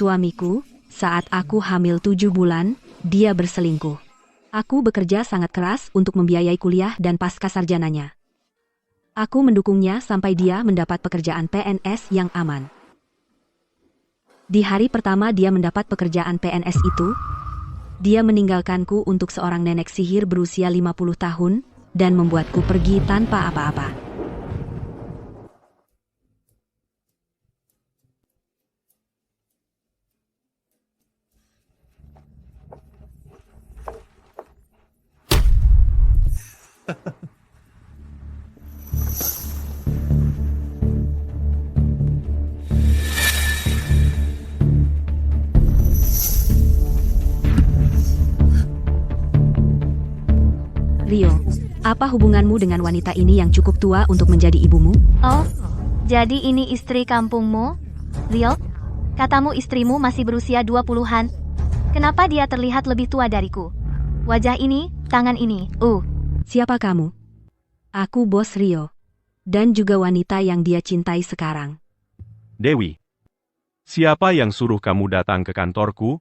Suamiku, saat aku hamil 7 bulan, dia berselingkuh. Aku bekerja sangat keras untuk membiayai kuliah dan pasca sarjananya. Aku mendukungnya sampai dia mendapat pekerjaan PNS yang aman. Di hari pertama dia mendapat pekerjaan PNS itu, dia meninggalkanku untuk seorang nenek sihir berusia 50 tahun dan membuatku pergi tanpa apa-apa. Rio, apa hubunganmu dengan wanita ini yang cukup tua untuk menjadi ibumu? Oh, jadi ini istri kampungmu? Rio, katamu istrimu masih berusia 20-an. Kenapa dia terlihat lebih tua dariku? Wajah ini, tangan ini, Siapa kamu? Aku bos Rio. Dan juga wanita yang dia cintai sekarang. Dewi, siapa yang suruh kamu datang ke kantorku?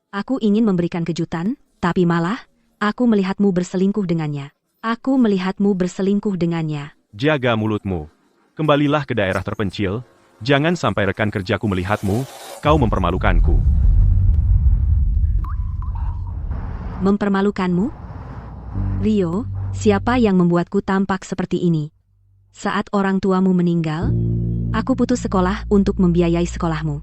Aku ingin memberikan kejutan, tapi malah, aku melihatmu berselingkuh dengannya. Aku melihatmu berselingkuh dengannya. Jaga mulutmu. Kembalilah ke daerah terpencil. Jangan sampai rekan kerjaku melihatmu, kau mempermalukanku. Mempermalukanmu? Rio, siapa yang membuatku tampak seperti ini? Saat orang tuamu meninggal, aku putus sekolah untuk membiayai sekolahmu.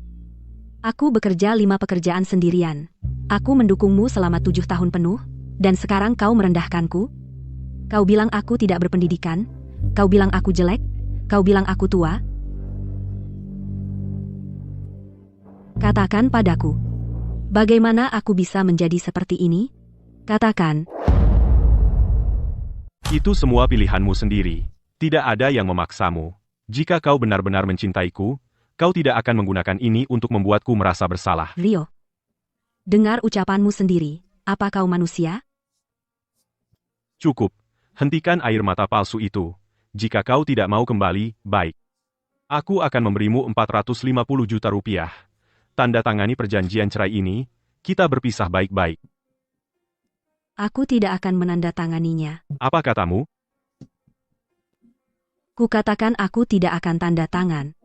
Aku bekerja 5 pekerjaan sendirian. Aku mendukungmu selama 7 tahun penuh, dan sekarang kau merendahkanku? Kau bilang aku tidak berpendidikan, kau bilang aku jelek, kau bilang aku tua. Katakan padaku, bagaimana aku bisa menjadi seperti ini? Katakan. Itu semua pilihanmu sendiri. Tidak ada yang memaksamu. Jika kau benar-benar mencintaiku, kau tidak akan menggunakan ini untuk membuatku merasa bersalah. Rio, dengar ucapanmu sendiri, apa kau manusia? Cukup. Hentikan air mata palsu itu. Jika kau tidak mau kembali, baik. Aku akan memberimu 450 juta rupiah. Tanda tangani perjanjian cerai ini, kita berpisah baik-baik. Aku tidak akan menandatanganinya. Apa katamu? Kukatakan aku tidak akan tanda tangan.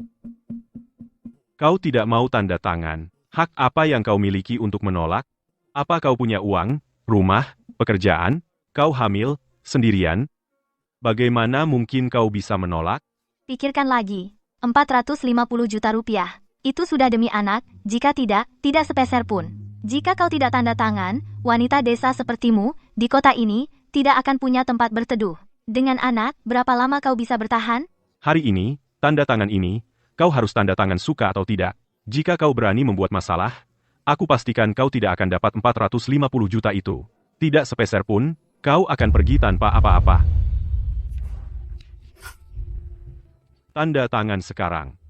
Kau tidak mau tanda tangan. Hak apa yang kau miliki untuk menolak? Apa kau punya uang, rumah, pekerjaan? Kau hamil, sendirian? Bagaimana mungkin kau bisa menolak? pikirkan lagi. 450 juta rupiah. Itu sudah demi anak, jika tidak, tidak sepeser pun. Jika kau tidak tanda tangan, wanita desa sepertimu, di kota ini, tidak akan punya tempat berteduh. Dengan anak, berapa lama kau bisa bertahan? Hari ini, tanda tangan ini, kau harus tanda tangan suka atau tidak. Jika kau berani membuat masalah, aku pastikan kau tidak akan dapat 450 juta itu. Tidak sepeser pun, kau akan pergi tanpa apa-apa. Tanda tangan sekarang.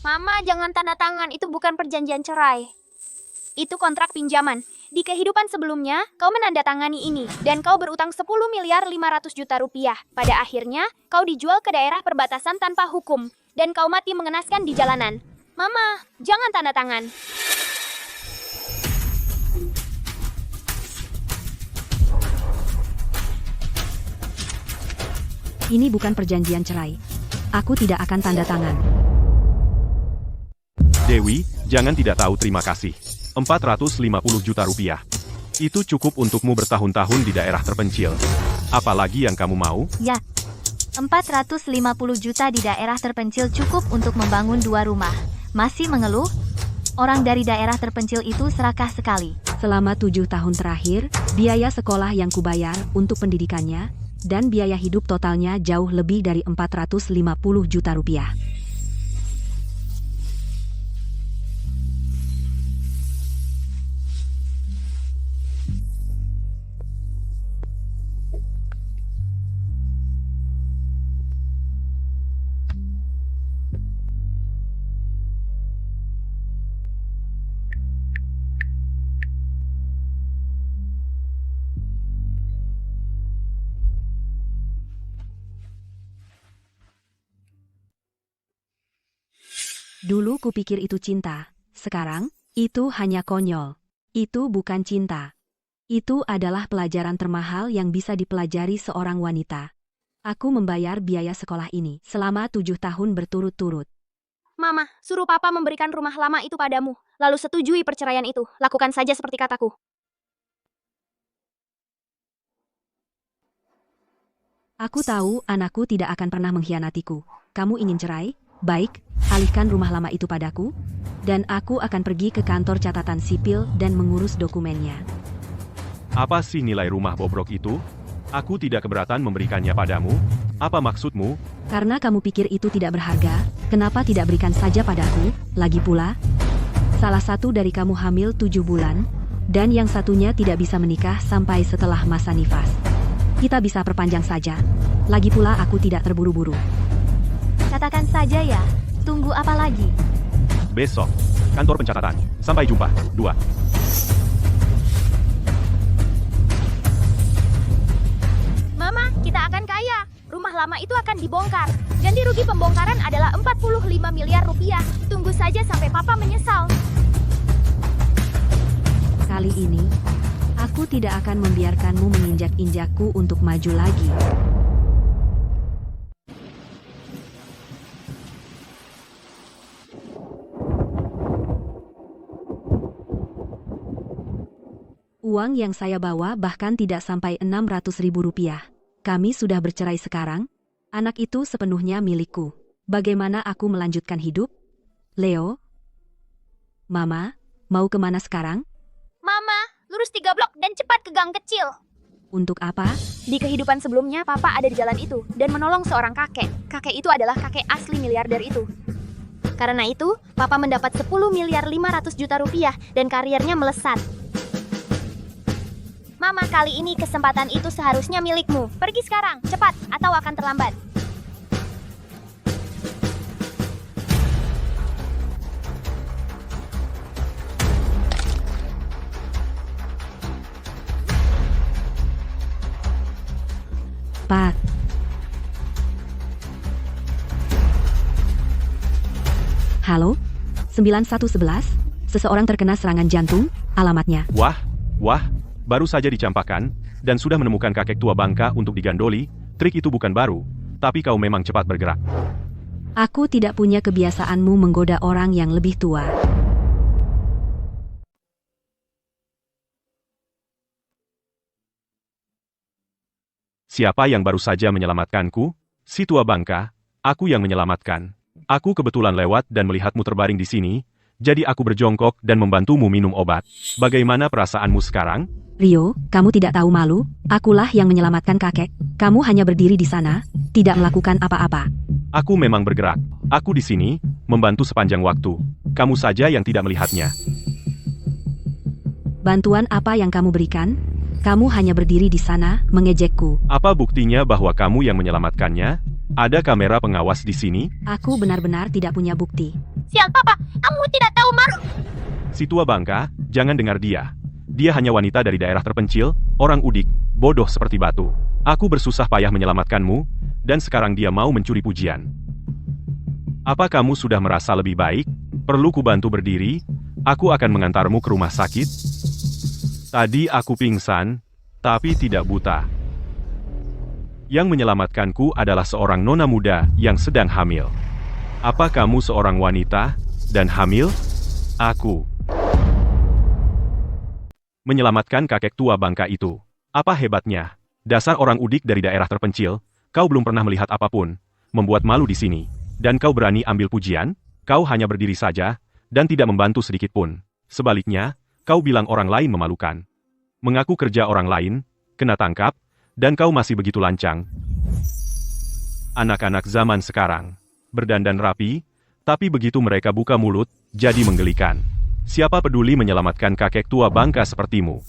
Mama, jangan tanda tangan, itu bukan perjanjian cerai. Itu kontrak pinjaman. Di kehidupan sebelumnya, kau menandatangani ini, dan kau berutang 10 miliar 500 juta rupiah. Pada akhirnya, kau dijual ke daerah perbatasan tanpa hukum, dan kau mati mengenaskan di jalanan. Mama, jangan tanda tangan. Ini bukan perjanjian cerai. Aku tidak akan tanda tangan. Dewi, jangan tidak tahu terima kasih. 450 juta rupiah. Itu cukup untukmu bertahun-tahun di daerah terpencil. Apalagi yang kamu mau? Ya, 450 juta di daerah terpencil cukup untuk membangun 2 rumah. Masih mengeluh? Orang dari daerah terpencil itu serakah sekali. Selama 7 tahun terakhir, biaya sekolah yang kubayar untuk pendidikannya, dan biaya hidup totalnya jauh lebih dari 450 juta rupiah. Dulu kupikir itu cinta, sekarang, itu hanya konyol. Itu bukan cinta. Itu adalah pelajaran termahal yang bisa dipelajari seorang wanita. Aku membayar biaya sekolah ini selama 7 tahun berturut-turut. Mama, suruh papa memberikan rumah lama itu padamu. Lalu setujui perceraian itu. Lakukan saja seperti kataku. Aku tahu anakku tidak akan pernah mengkhianatiku. Kamu ingin cerai? Baik, alihkan rumah lama itu padaku, dan aku akan pergi ke kantor catatan sipil dan mengurus dokumennya. Apa sih nilai rumah bobrok itu? Aku tidak keberatan memberikannya padamu. Apa maksudmu? Karena kamu pikir itu tidak berharga, kenapa tidak berikan saja padaku? Lagi pula, salah satu dari kamu hamil 7 bulan, dan yang satunya tidak bisa menikah sampai setelah masa nifas. Kita bisa perpanjang saja. Lagi pula aku tidak terburu-buru. Katakan saja ya. Tunggu apa lagi? Besok, kantor pencatatan. Sampai jumpa. 2. Mama, kita akan kaya. Rumah lama itu akan dibongkar. Ganti rugi pembongkaran adalah 45 miliar rupiah. Tunggu saja sampai papa menyesal. Kali ini, aku tidak akan membiarkanmu menginjak-injakku untuk maju lagi. Uang yang saya bawa bahkan tidak sampai 600.000 rupiah. Kami sudah bercerai sekarang. Anak itu sepenuhnya milikku. Bagaimana aku melanjutkan hidup? Leo? Mama, mau kemana sekarang? Mama, lurus 3 blok dan cepat ke gang kecil. Untuk apa? Di kehidupan sebelumnya, papa ada di jalan itu dan menolong seorang kakek. Kakek itu adalah kakek asli miliarder itu. Karena itu, papa mendapat 10 miliar 500 juta rupiah dan karirnya melesat. Mama, kali ini kesempatan itu seharusnya milikmu. Pergi sekarang, cepat, atau akan terlambat. Pak. Halo? 9111? Seseorang terkena serangan jantung, alamatnya. Wah, baru saja dicampakkan, dan sudah menemukan kakek tua Bangka untuk digandoli. Trik itu bukan baru, tapi kau memang cepat bergerak. Aku tidak punya kebiasaanmu menggoda orang yang lebih tua. Siapa yang baru saja menyelamatkanku? Si tua Bangka, aku yang menyelamatkan. Aku kebetulan lewat dan melihatmu terbaring di sini, jadi aku berjongkok dan membantumu minum obat. Bagaimana perasaanmu sekarang? Rio, kamu tidak tahu malu? Akulah yang menyelamatkan kakek. Kamu hanya berdiri di sana, tidak melakukan apa-apa. Aku memang bergerak. Aku di sini, membantu sepanjang waktu. Kamu saja yang tidak melihatnya. Bantuan apa yang kamu berikan? Kamu hanya berdiri di sana, mengejekku. Apa buktinya bahwa kamu yang menyelamatkannya? Ada kamera pengawas di sini? Aku benar-benar tidak punya bukti. Sial, papa, kamu tidak tahu malu. Si tua Bangka, jangan dengar dia. Dia hanya wanita dari daerah terpencil, orang udik, bodoh seperti batu. Aku bersusah payah menyelamatkanmu, dan sekarang dia mau mencuri pujian. Apa kamu sudah merasa lebih baik? Perlu kubantu berdiri? Aku akan mengantarmu ke rumah sakit. Tadi aku pingsan, tapi tidak buta. Yang menyelamatkanku adalah seorang nona muda yang sedang hamil. Apa kamu seorang wanita dan hamil? Aku menyelamatkan kakek tua Bangka itu. Apa hebatnya? Dasar orang udik dari daerah terpencil, kau belum pernah melihat apapun, membuat malu di sini. Dan kau berani ambil pujian? Kau hanya berdiri saja, dan tidak membantu sedikit pun. Sebaliknya, kau bilang orang lain memalukan. Mengaku kerja orang lain, kena tangkap, dan kau masih begitu lancang. Anak-anak zaman sekarang, berdandan rapi, tapi begitu mereka buka mulut, jadi menggelikan. Siapa peduli menyelamatkan kakek tua Bangka sepertimu?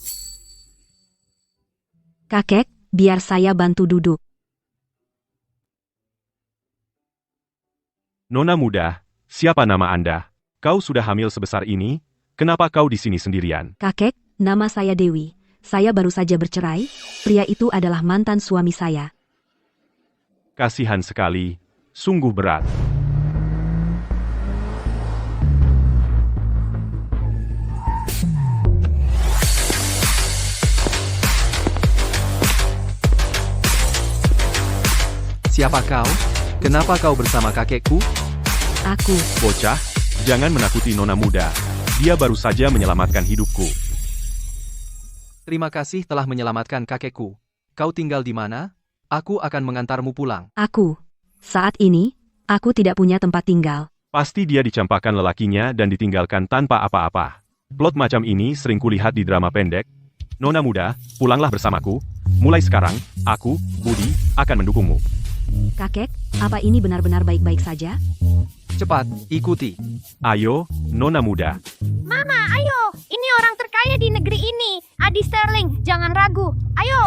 Kakek, biar saya bantu duduk. Nona muda, siapa nama Anda? Kau sudah hamil sebesar ini, kenapa kau di sini sendirian? Kakek, nama saya Dewi. Saya baru saja bercerai. Pria itu adalah mantan suami saya. Kasihan sekali, sungguh berat. Siapa kau? Kenapa kau bersama kakekku? Aku, Bocah, jangan menakuti nona muda. Dia baru saja menyelamatkan hidupku. Terima kasih telah menyelamatkan kakekku. Kau tinggal di mana? Aku akan mengantarmu pulang. aku. Saat ini, aku tidak punya tempat tinggal. Pasti dia dicampakkan lelakinya dan ditinggalkan tanpa apa-apa. Plot macam ini sering kulihat di drama pendek. Nona muda, pulanglah bersamaku. Mulai sekarang, aku, Budi, akan mendukungmu. Kakek, apa ini benar-benar baik-baik saja? Cepat, ikuti. Ayo, nona muda. Mama, ayo. Ini orang terkaya di negeri ini. Adi Sterling, jangan ragu. Ayo.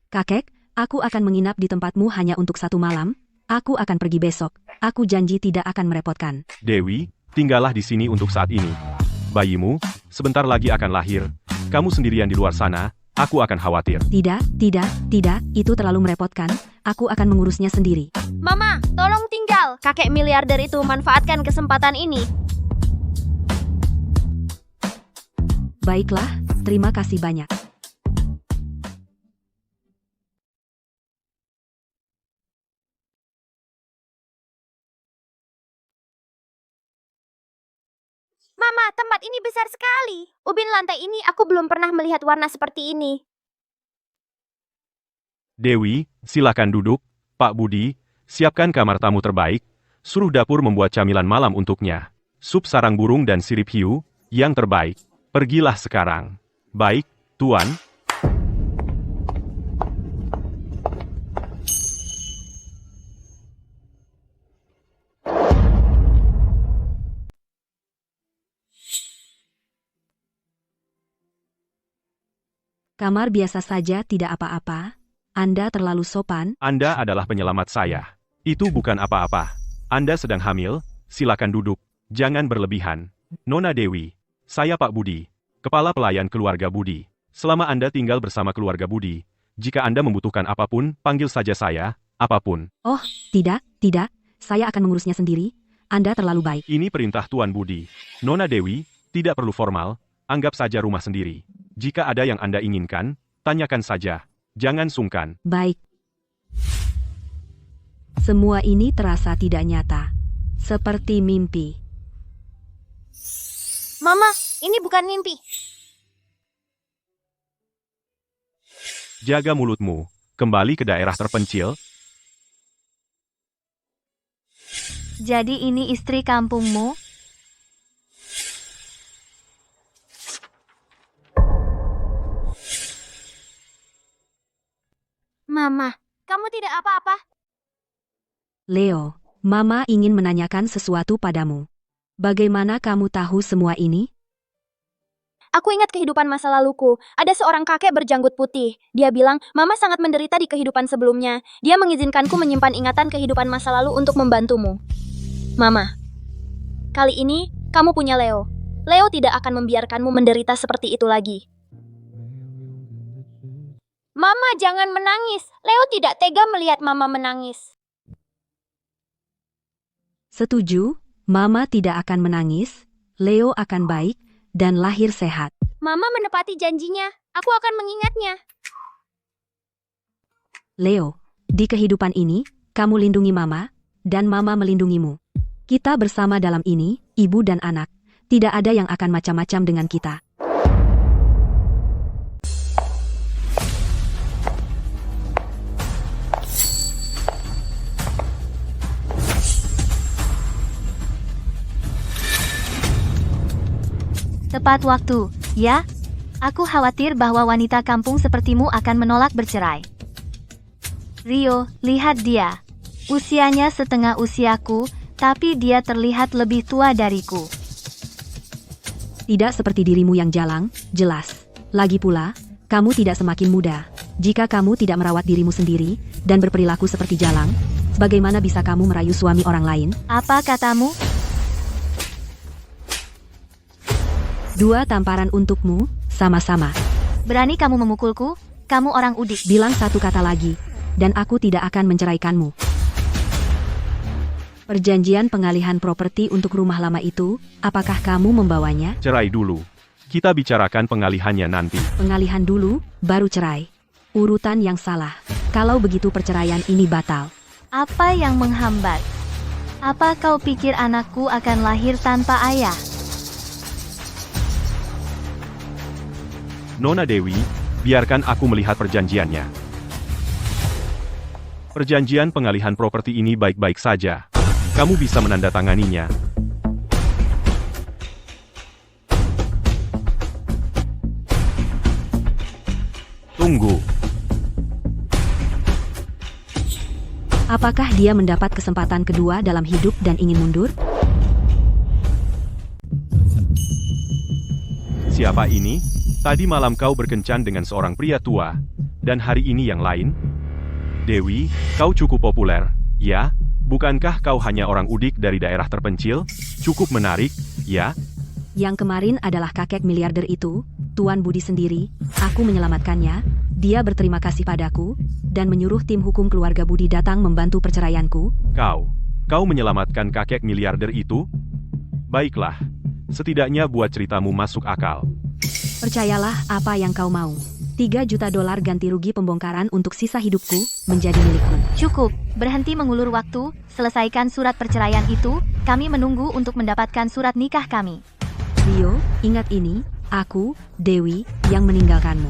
Kakek, aku akan menginap di tempatmu hanya untuk 1 malam. Aku akan pergi besok. Aku janji tidak akan merepotkan. Dewi, tinggallah di sini untuk saat ini. Bayimu, sebentar lagi akan lahir. Kamu sendirian di luar sana, aku akan khawatir. Tidak, itu terlalu merepotkan. Aku akan mengurusnya sendiri. Mama, tolong tinggal. Kakek miliarder itu manfaatkan kesempatan ini. Baiklah, terima kasih banyak. Mama, tempat ini besar sekali. Ubin lantai ini aku belum pernah melihat warna seperti ini. Dewi, silakan duduk. Pak Budi, siapkan kamar tamu terbaik. Suruh dapur membuat camilan malam untuknya. Sup sarang burung dan sirip hiu, yang terbaik. Pergilah sekarang. Baik, Tuan. Kamar biasa saja tidak apa-apa. Anda terlalu sopan. Anda adalah penyelamat saya. Itu bukan apa-apa. Anda sedang hamil, silakan duduk. Jangan berlebihan. Nona Dewi, saya Pak Budi, Kepala Pelayan Keluarga Budi. Selama Anda tinggal bersama keluarga Budi, jika Anda membutuhkan apapun, panggil saja saya, apapun. Oh, tidak, saya akan mengurusnya sendiri. Anda terlalu baik. Ini perintah Tuan Budi. Nona Dewi, tidak perlu formal, anggap saja rumah sendiri. Jika ada yang Anda inginkan, tanyakan saja. Jangan sungkan. Baik. Semua ini terasa tidak nyata. Seperti mimpi. Mama, ini bukan mimpi. Jaga mulutmu. Kembali ke daerah terpencil. Jadi ini istri kampungmu? Mama, kamu tidak apa-apa? Leo, Mama ingin menanyakan sesuatu padamu. Bagaimana kamu tahu semua ini? Aku ingat kehidupan masa laluku. Ada seorang kakek berjanggut putih. Dia bilang, Mama sangat menderita di kehidupan sebelumnya. Dia mengizinkanku menyimpan ingatan kehidupan masa lalu untuk membantumu. Mama, kali ini kamu punya Leo. Leo tidak akan membiarkanmu menderita seperti itu lagi. Mama, jangan menangis. Leo tidak tega melihat Mama menangis. Setuju, Mama tidak akan menangis. Leo akan baik dan lahir sehat. Mama menepati janjinya. Aku akan mengingatnya. Leo, di kehidupan ini, kamu lindungi Mama, dan Mama melindungimu. Kita bersama dalam ini, ibu dan anak. Tidak ada yang akan macam-macam dengan kita. Tepat waktu, ya? Aku khawatir bahwa wanita kampung sepertimu akan menolak bercerai. Rio, lihat dia. Usianya setengah usiaku, tapi dia terlihat lebih tua dariku. Tidak seperti dirimu yang jalang, jelas. Lagi pula, kamu tidak semakin muda. Jika kamu tidak merawat dirimu sendiri, dan berperilaku seperti jalang, bagaimana bisa kamu merayu suami orang lain? Apa katamu? 2 tamparan untukmu, sama-sama. Berani kamu memukulku? Kamu orang udik. Bilang 1 kata lagi, dan aku tidak akan menceraikanmu. Perjanjian pengalihan properti untuk rumah lama itu, apakah kamu membawanya? Cerai dulu. Kita bicarakan pengalihannya nanti. Pengalihan dulu, baru cerai. Urutan yang salah. Kalau begitu perceraian ini batal. Apa yang menghambat? Apa kau pikir anakku akan lahir tanpa ayah? Nona Dewi, biarkan aku melihat perjanjiannya. Perjanjian pengalihan properti ini baik-baik saja. Kamu bisa menandatanganinya. Tunggu. Apakah dia mendapat kesempatan kedua dalam hidup dan ingin mundur? Siapa ini? Tadi malam kau berkencan dengan seorang pria tua. Dan hari ini yang lain? Dewi, kau cukup populer, ya? Bukankah kau hanya orang udik dari daerah terpencil? Cukup menarik, ya? Yang kemarin adalah kakek miliarder itu, Tuan Budi sendiri. Aku menyelamatkannya. Dia berterima kasih padaku, dan menyuruh tim hukum keluarga Budi datang membantu perceraianku. Kau menyelamatkan kakek miliarder itu? Baiklah, setidaknya buat ceritamu masuk akal. Percayalah apa yang kau mau. 3 juta dolar ganti rugi pembongkaran untuk sisa hidupku, menjadi milikku. Cukup, berhenti mengulur waktu, selesaikan surat perceraian itu, kami menunggu untuk mendapatkan surat nikah kami. Rio, ingat ini, aku, Dewi, yang meninggalkanmu.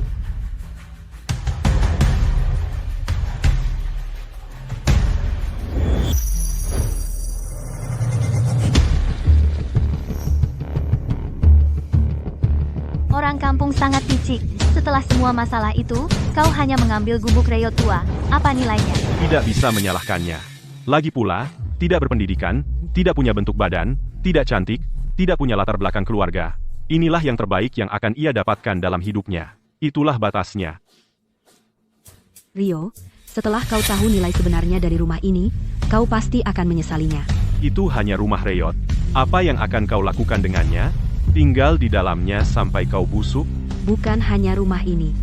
Orang kampung sangat picik. Setelah semua masalah itu, kau hanya mengambil gubuk Reo tua. Apa nilainya? Tidak bisa menyalahkannya. Lagi pula, tidak berpendidikan, tidak punya bentuk badan, tidak cantik, tidak punya latar belakang keluarga. Inilah yang terbaik yang akan ia dapatkan dalam hidupnya. Itulah batasnya. Rio, setelah kau tahu nilai sebenarnya dari rumah ini, kau pasti akan menyesalinya. Itu hanya rumah Reyot. Apa yang akan kau lakukan dengannya? Tinggal di dalamnya sampai kau busuk? Bukan hanya rumah ini.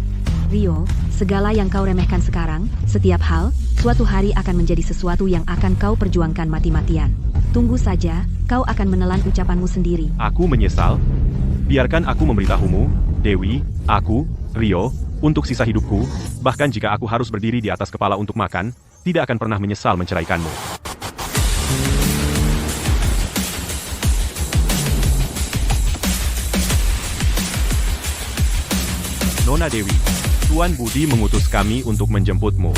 Rio, segala yang kau remehkan sekarang, setiap hal, suatu hari akan menjadi sesuatu yang akan kau perjuangkan mati-matian. Tunggu saja, kau akan menelan ucapanmu sendiri. Aku menyesal? Biarkan aku memberitahumu, Dewi, aku, Rio, untuk sisa hidupku, bahkan jika aku harus berdiri di atas kepala untuk makan, tidak akan pernah menyesal menceraikanmu. Nona Dewi, Tuan Budi mengutus kami untuk menjemputmu.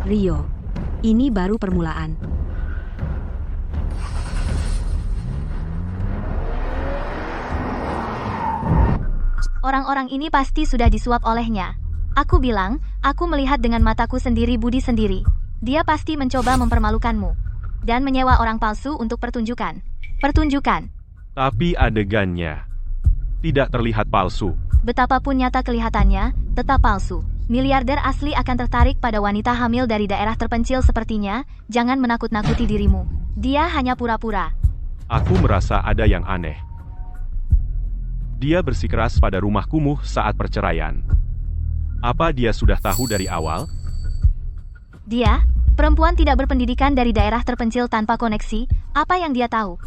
Rio, ini baru permulaan. Orang-orang ini pasti sudah disuap olehnya. Aku bilang, aku melihat dengan mataku sendiri Budi sendiri. Dia pasti mencoba mempermalukanmu. Dan menyewa orang palsu untuk pertunjukan. Pertunjukan. Tapi adegannya tidak terlihat palsu. Betapapun nyata kelihatannya, tetap palsu. Miliarder asli akan tertarik pada wanita hamil dari daerah terpencil sepertinya. Jangan menakut-nakuti dirimu. Dia hanya pura-pura. Aku merasa ada yang aneh. Dia bersikeras pada rumah kumuh saat perceraian. Apa dia sudah tahu dari awal? Dia, perempuan tidak berpendidikan dari daerah terpencil tanpa koneksi, apa yang dia tahu?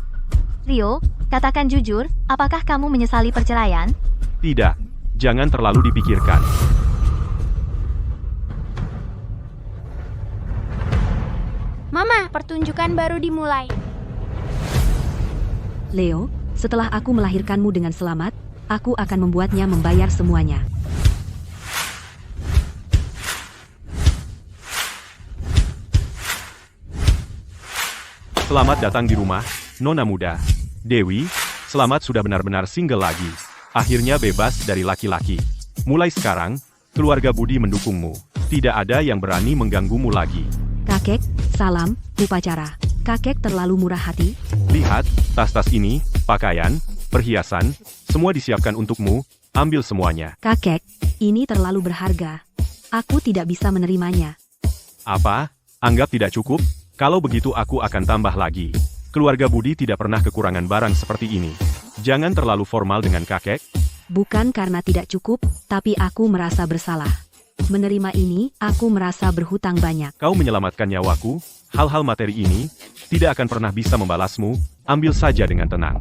Rio, katakan jujur, apakah kamu menyesali perceraian? Tidak, jangan terlalu dipikirkan. Mama, pertunjukan baru dimulai. Leo, setelah aku melahirkanmu dengan selamat, aku akan membuatnya membayar semuanya. Selamat datang di rumah, Nona muda. Dewi, selamat sudah benar-benar single lagi. Akhirnya bebas dari laki-laki. Mulai sekarang, keluarga Budi mendukungmu. Tidak ada yang berani mengganggumu lagi. Kakek, salam, upacara. Kakek terlalu murah hati. Lihat, tas-tas ini, pakaian, perhiasan, semua disiapkan untukmu. Ambil semuanya. Kakek, ini terlalu berharga. Aku tidak bisa menerimanya. Apa? Anggap tidak cukup? Kalau begitu aku akan tambah lagi. Keluarga Budi tidak pernah kekurangan barang seperti ini. Jangan terlalu formal dengan kakek. Bukan karena tidak cukup, tapi aku merasa bersalah. Menerima ini, aku merasa berhutang banyak. Kau menyelamatkan nyawaku, hal-hal materi ini tidak akan pernah bisa membalasmu, ambil saja dengan tenang.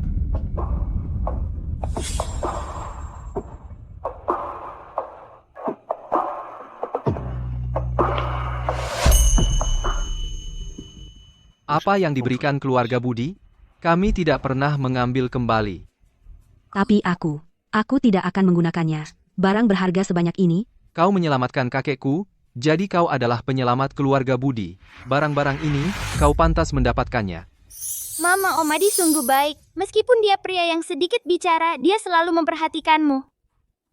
Apa yang diberikan keluarga Budi? Kami tidak pernah mengambil kembali. Tapi aku tidak akan menggunakannya. Barang berharga sebanyak ini, Kau menyelamatkan kakekku, jadi kau adalah penyelamat keluarga Budi. Barang-barang ini, kau pantas mendapatkannya. Mama Om Adi sungguh baik. Meskipun dia pria yang sedikit bicara, dia selalu memperhatikanmu.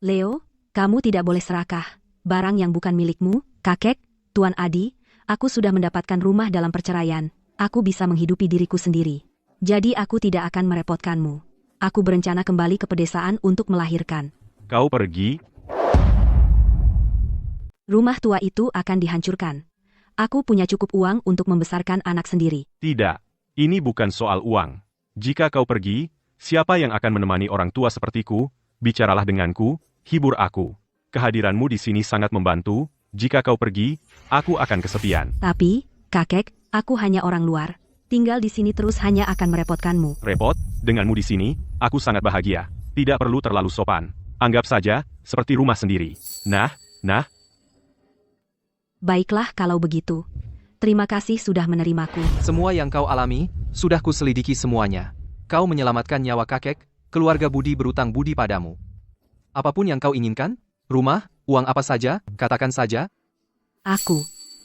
Leo, kamu tidak boleh serakah. Barang yang bukan milikmu, kakek, Tuan Adi, aku sudah mendapatkan rumah dalam perceraian. Aku bisa menghidupi diriku sendiri. Jadi aku tidak akan merepotkanmu. Aku berencana kembali ke pedesaan untuk melahirkan. Kau pergi, Rumah tua itu akan dihancurkan. Aku punya cukup uang untuk membesarkan anak sendiri. tidak. Ini bukan soal uang. Jika kau pergi, siapa yang akan menemani orang tua sepertiku? Bicaralah denganku, hibur aku. Kehadiranmu di sini sangat membantu. Jika kau pergi, aku akan kesepian. Tapi, kakek, aku hanya orang luar. Tinggal di sini terus hanya akan merepotkanmu. Repot, denganmu di sini, aku sangat bahagia. Tidak perlu terlalu sopan. Anggap saja, seperti rumah sendiri. Nah, Baiklah kalau begitu. Terima kasih sudah menerimaku. Semua yang kau alami, sudah kuselidiki semuanya. Kau menyelamatkan nyawa kakek, keluarga Budi berutang budi padamu. Apapun yang kau inginkan, rumah, uang apa saja, katakan saja.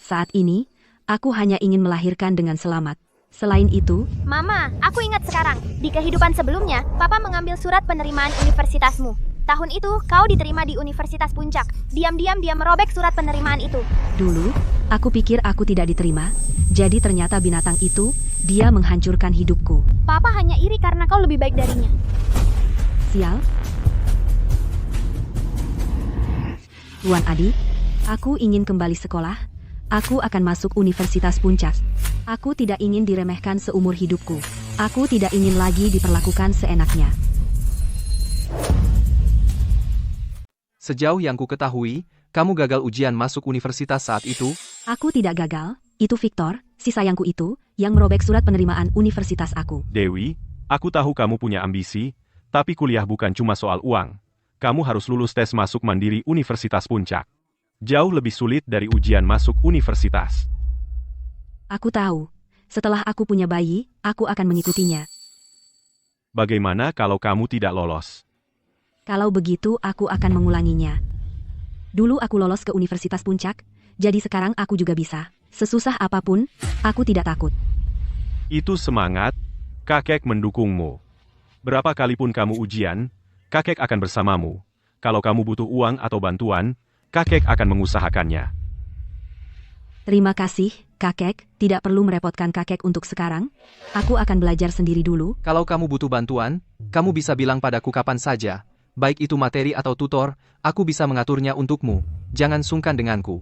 Saat ini, aku hanya ingin melahirkan dengan selamat. Selain itu, Mama, aku ingat sekarang. Di kehidupan sebelumnya, Papa mengambil surat penerimaan universitasmu. Tahun itu, kau diterima di Universitas Puncak. Diam-diam dia merobek surat penerimaan itu. dulu, aku pikir aku tidak diterima. Jadi ternyata binatang itu, dia menghancurkan hidupku. Papa hanya iri karena kau lebih baik darinya. Sial. Tuan Adi, aku ingin kembali sekolah. Aku akan masuk Universitas Puncak. Aku tidak ingin diremehkan seumur hidupku. Aku tidak ingin lagi diperlakukan seenaknya. Sejauh yang ku ketahui, kamu gagal ujian masuk universitas saat itu. Aku tidak gagal. Itu Victor, si sayangku itu, yang merobek surat penerimaan universitas aku. Dewi, aku tahu kamu punya ambisi, tapi kuliah bukan cuma soal uang. Kamu harus lulus tes masuk mandiri Universitas Puncak. Jauh lebih sulit dari ujian masuk universitas. Aku tahu. Setelah aku punya bayi, aku akan mengikutinya. Bagaimana kalau kamu tidak lolos? Kalau begitu, aku akan mengulanginya. Dulu aku lolos ke Universitas Puncak, jadi sekarang aku juga bisa. Sesusah apapun, aku tidak takut. Itu semangat, kakek mendukungmu. Berapa kalipun kamu ujian, kakek akan bersamamu. Kalau kamu butuh uang atau bantuan, kakek akan mengusahakannya. Terima kasih, kakek. Tidak perlu merepotkan kakek untuk sekarang. Aku akan belajar sendiri dulu. Kalau kamu butuh bantuan, kamu bisa bilang padaku kapan saja. Baik itu materi atau tutor, aku bisa mengaturnya untukmu. Jangan sungkan denganku.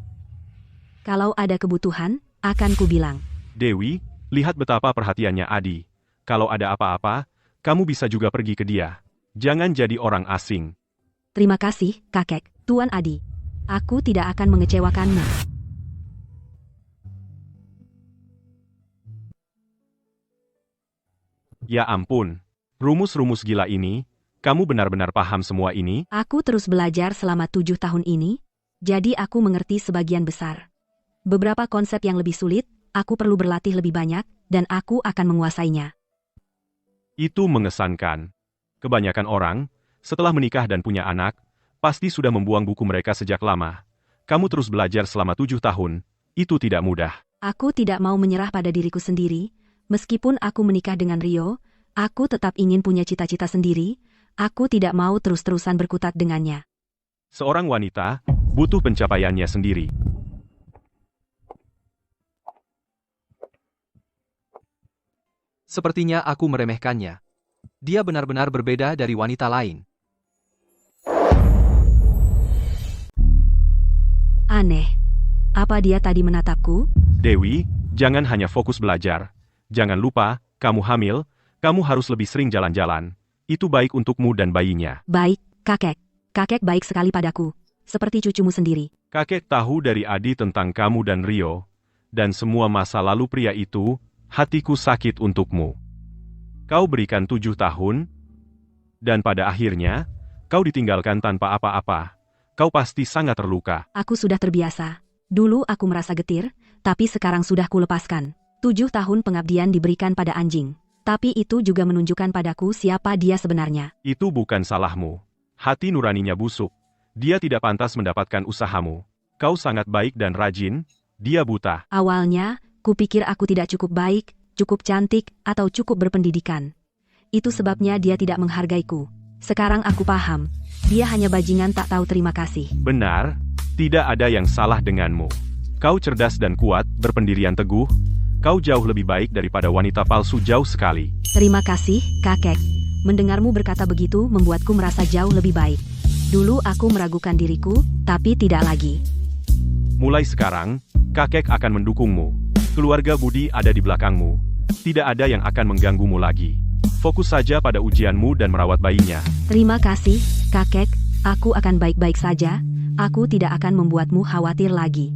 Kalau ada kebutuhan, akan kubilang. Dewi, lihat betapa perhatiannya Adi. Kalau ada apa-apa, kamu bisa juga pergi ke dia. Jangan jadi orang asing. Terima kasih, kakek. Tuan Adi. Aku tidak akan mengecewakanmu. Ya ampun, rumus-rumus gila ini, kamu benar-benar paham semua ini? Aku terus belajar selama 7 tahun ini, jadi aku mengerti sebagian besar. Beberapa konsep yang lebih sulit, aku perlu berlatih lebih banyak, dan aku akan menguasainya. Itu mengesankan. Kebanyakan orang, setelah menikah dan punya anak, pasti sudah membuang buku mereka sejak lama. Kamu terus belajar selama 7 tahun, itu tidak mudah. Aku tidak mau menyerah pada diriku sendiri. Meskipun aku menikah dengan Rio, aku tetap ingin punya cita-cita sendiri. Aku tidak mau terus-terusan berkutat dengannya. Seorang wanita butuh pencapaiannya sendiri. Sepertinya aku meremehkannya. Dia benar-benar berbeda dari wanita lain. Aneh. Apa dia tadi menatapku? Dewi, jangan hanya fokus belajar. Jangan lupa, kamu hamil, kamu harus lebih sering jalan-jalan. Itu baik untukmu dan bayinya. Baik, kakek. Kakek baik sekali padaku. Seperti cucumu sendiri. Kakek tahu dari Adi tentang kamu dan Rio, dan semua masa lalu pria itu, hatiku sakit untukmu. Kau berikan 7 tahun, dan pada akhirnya, kau ditinggalkan tanpa apa-apa. Kau pasti sangat terluka. Aku sudah terbiasa. Dulu aku merasa getir, tapi sekarang sudah kulepaskan. 7 tahun pengabdian diberikan pada anjing. Tapi itu juga menunjukkan padaku siapa dia sebenarnya. Itu bukan salahmu. Hati nuraninya busuk. Dia tidak pantas mendapatkan usahamu. Kau sangat baik dan rajin, dia buta. Awalnya, kupikir aku tidak cukup baik, cukup cantik, atau cukup berpendidikan. Itu sebabnya dia tidak menghargaiku. Sekarang aku paham. Dia hanya bajingan tak tahu terima kasih. Benar, tidak ada yang salah denganmu. Kau cerdas dan kuat, berpendirian teguh. Kau jauh lebih baik daripada wanita palsu jauh sekali. Terima kasih, kakek. Mendengarmu berkata begitu membuatku merasa jauh lebih baik. Dulu aku meragukan diriku, tapi tidak lagi. Mulai sekarang, kakek akan mendukungmu. Keluarga Budi ada di belakangmu. Tidak ada yang akan mengganggumu lagi. Fokus saja pada ujianmu dan merawat bayinya. Terima kasih, kakek. Aku akan baik-baik saja. Aku tidak akan membuatmu khawatir lagi.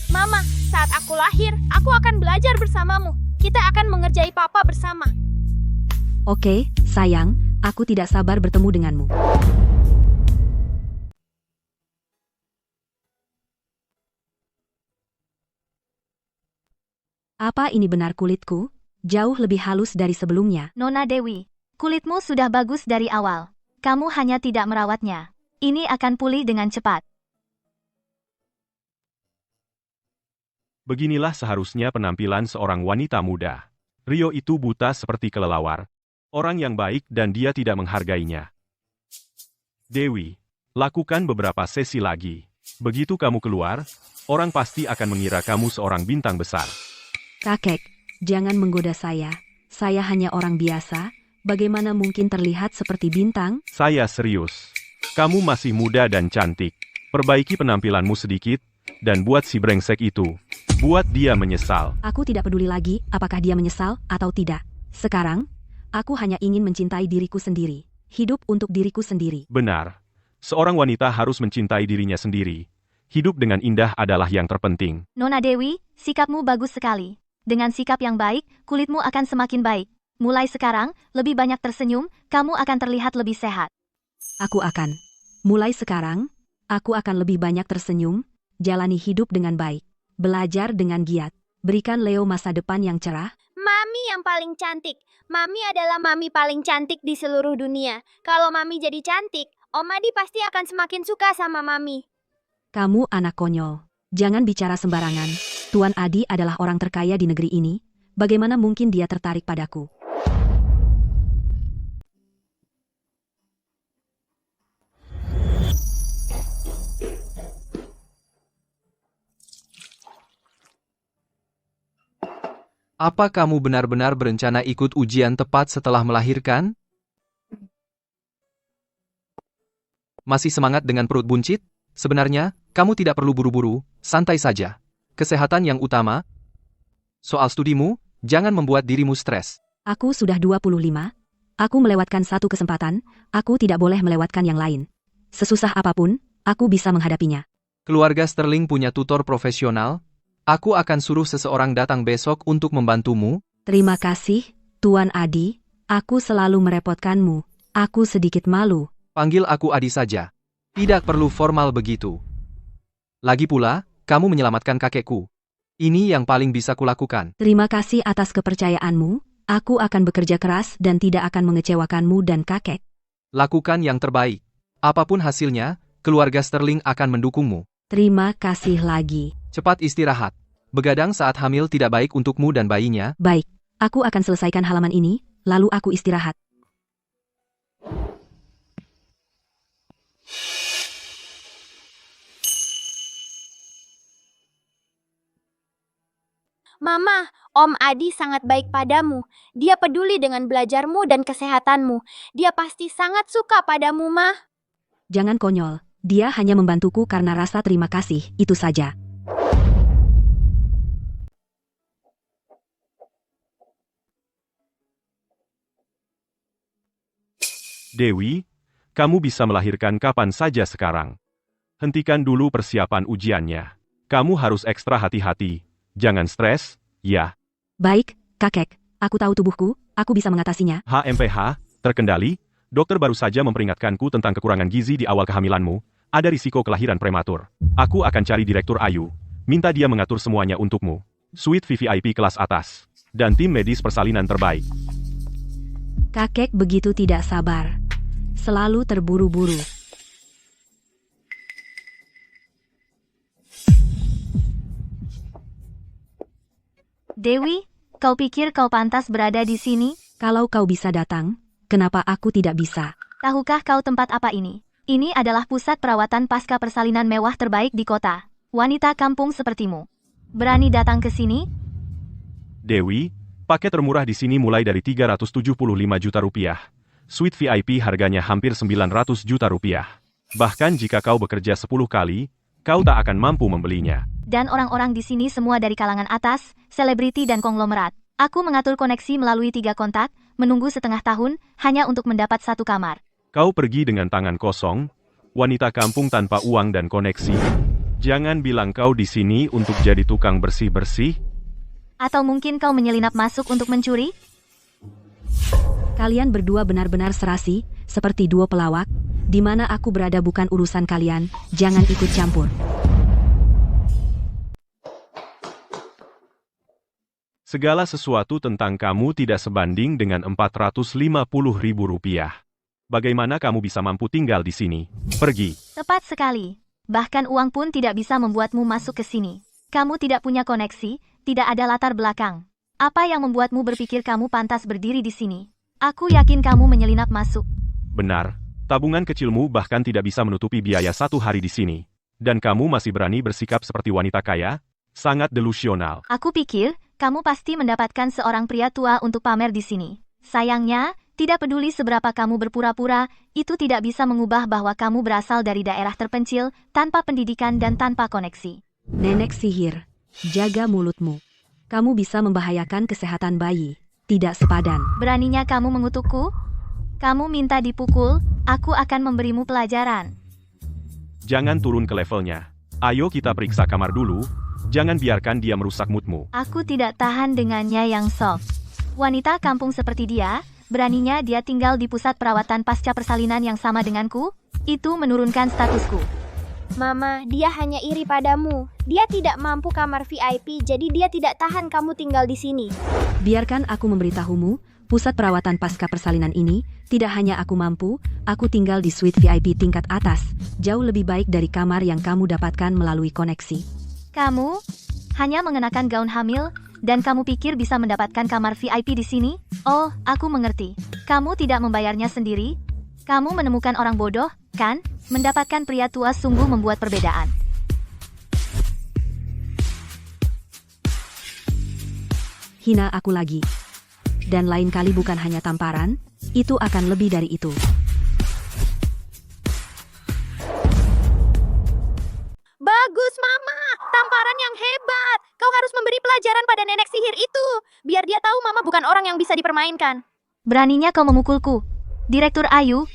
Mama, saat aku lahir, aku akan belajar bersamamu. Kita akan mengerjai papa bersama. Oke, sayang, aku tidak sabar bertemu denganmu. Apa ini benar kulitku? Jauh lebih halus dari sebelumnya. Nona Dewi, kulitmu sudah bagus dari awal. Kamu hanya tidak merawatnya. Ini akan pulih dengan cepat. Beginilah seharusnya penampilan seorang wanita muda. Rio itu buta seperti kelelawar. Orang yang baik dan dia tidak menghargainya. Dewi, lakukan beberapa sesi lagi. Begitu kamu keluar, orang pasti akan mengira kamu seorang bintang besar. Kakek, jangan menggoda saya. Saya hanya orang biasa. Bagaimana mungkin terlihat seperti bintang? Saya serius. Kamu masih muda dan cantik. Perbaiki penampilanmu sedikit, dan buat si brengsek itu. Buat dia menyesal. Aku tidak peduli lagi apakah dia menyesal atau tidak. Sekarang, aku hanya ingin mencintai diriku sendiri. Hidup untuk diriku sendiri. Benar. Seorang wanita harus mencintai dirinya sendiri. Hidup dengan indah adalah yang terpenting. Nona Dewi, sikapmu bagus sekali. Dengan sikap yang baik, kulitmu akan semakin baik. Mulai sekarang, lebih banyak tersenyum, kamu akan terlihat lebih sehat. Aku akan. Mulai sekarang, aku akan lebih banyak tersenyum, jalani hidup dengan baik, belajar dengan giat, berikan Leo masa depan yang cerah. Mami yang paling cantik. Mami adalah mami paling cantik di seluruh dunia. Kalau mami jadi cantik, Om Adi pasti akan semakin suka sama mami. Kamu anak konyol. Jangan bicara sembarangan. Tuan Adi adalah orang terkaya di negeri ini. Bagaimana mungkin dia tertarik padaku? Apa kamu benar-benar berencana ikut ujian tepat setelah melahirkan? Masih semangat dengan perut buncit? Sebenarnya, kamu tidak perlu buru-buru, santai saja. Kesehatan yang utama. Soal studimu, jangan membuat dirimu stres. Aku sudah 25. Aku melewatkan satu kesempatan, aku tidak boleh melewatkan yang lain. Sesusah apapun, aku bisa menghadapinya. Keluarga Sterling punya tutor profesional. Aku akan suruh seseorang datang besok untuk membantumu. Terima kasih, Tuan Adi. Aku selalu merepotkanmu. Aku sedikit malu. Panggil aku Adi saja. Tidak perlu formal begitu. Lagi pula, kamu menyelamatkan kakekku. Ini yang paling bisa kulakukan. Terima kasih atas kepercayaanmu. Aku akan bekerja keras dan tidak akan mengecewakanmu dan kakek. Lakukan yang terbaik. Apapun hasilnya, keluarga Sterling akan mendukungmu. Terima kasih lagi. Cepat istirahat. Begadang saat hamil tidak baik untukmu dan bayinya. Baik, aku akan selesaikan halaman ini, lalu aku istirahat. Mama, Om Adi sangat baik padamu. Dia peduli dengan belajarmu dan kesehatanmu. Dia pasti sangat suka padamu, Ma. Jangan konyol. Dia hanya membantuku karena rasa terima kasih, itu saja. Dewi, kamu bisa melahirkan kapan saja sekarang. Hentikan dulu persiapan ujiannya. Kamu harus ekstra hati-hati. Jangan stres, ya. Baik, kakek. Aku tahu tubuhku, aku bisa mengatasinya. HMPH, terkendali. Dokter baru saja memperingatkanku tentang kekurangan gizi di awal kehamilanmu. Ada risiko kelahiran prematur. Aku akan cari Direktur Ayu. Minta dia mengatur semuanya untukmu. Suite VVIP kelas atas. Dan tim medis persalinan terbaik. Kakek begitu tidak sabar. Selalu terburu-buru. Dewi, kau pikir kau pantas berada di sini? Kalau kau bisa datang, kenapa aku tidak bisa? Tahukah kau tempat apa ini? Ini adalah pusat perawatan pasca persalinan mewah terbaik di kota. Wanita kampung sepertimu. Berani datang ke sini? Dewi, paket termurah di sini mulai dari 375 juta rupiah. Suite VIP harganya hampir 900 juta rupiah. Bahkan jika kau bekerja 10 kali, kau tak akan mampu membelinya. Dan orang-orang di sini semua dari kalangan atas, selebriti dan konglomerat. Aku mengatur koneksi melalui 3 kontak, menunggu setengah tahun, hanya untuk mendapat 1 kamar. Kau pergi dengan tangan kosong, wanita kampung tanpa uang dan koneksi. Jangan bilang kau di sini untuk jadi tukang bersih-bersih. Atau mungkin kau menyelinap masuk untuk mencuri? Kalian berdua benar-benar serasi, seperti dua pelawak. Di mana aku berada bukan urusan kalian, jangan ikut campur. Segala sesuatu tentang kamu tidak sebanding dengan 450.000 rupiah. Bagaimana kamu bisa mampu tinggal di sini? Pergi. Tepat sekali. Bahkan uang pun tidak bisa membuatmu masuk ke sini. Kamu tidak punya koneksi, tidak ada latar belakang. Apa yang membuatmu berpikir kamu pantas berdiri di sini? Aku yakin kamu menyelinap masuk. Benar. Tabungan kecilmu bahkan tidak bisa menutupi biaya 1 hari di sini. Dan kamu masih berani bersikap seperti wanita kaya? Sangat delusional. Aku pikir, kamu pasti mendapatkan seorang pria tua untuk pamer di sini. Sayangnya, tidak peduli seberapa kamu berpura-pura, itu tidak bisa mengubah bahwa kamu berasal dari daerah terpencil, tanpa pendidikan dan tanpa koneksi. Nenek sihir, jaga mulutmu. Kamu bisa membahayakan kesehatan bayi. Tidak sepadan. Beraninya kamu mengutukku? Kamu minta dipukul, aku akan memberimu pelajaran. Jangan turun ke levelnya. Ayo kita periksa kamar dulu. Jangan biarkan dia merusak moodmu. Aku tidak tahan dengannya yang soft. Wanita kampung seperti dia, beraninya dia tinggal di pusat perawatan pasca persalinan yang sama denganku? Itu menurunkan statusku. Mama, dia hanya iri padamu. Dia tidak mampu kamar VIP, jadi dia tidak tahan kamu tinggal di sini. Biarkan aku memberitahumu, pusat perawatan pasca persalinan ini, tidak hanya aku mampu, aku tinggal di suite VIP tingkat atas, jauh lebih baik dari kamar yang kamu dapatkan melalui koneksi. Kamu hanya mengenakan gaun hamil, dan kamu pikir bisa mendapatkan kamar VIP di sini? Oh, aku mengerti. Kamu tidak membayarnya sendiri? Kamu menemukan orang bodoh, kan? Mendapatkan pria tua sungguh membuat perbedaan. Hina aku lagi. Dan lain kali bukan hanya tamparan, itu akan lebih dari itu. Bagus, Mama. Tamparan yang hebat. Kau harus memberi pelajaran pada nenek sihir itu. Biar dia tahu Mama bukan orang yang bisa dipermainkan. Beraninya kau memukulku. Direktur Ayu,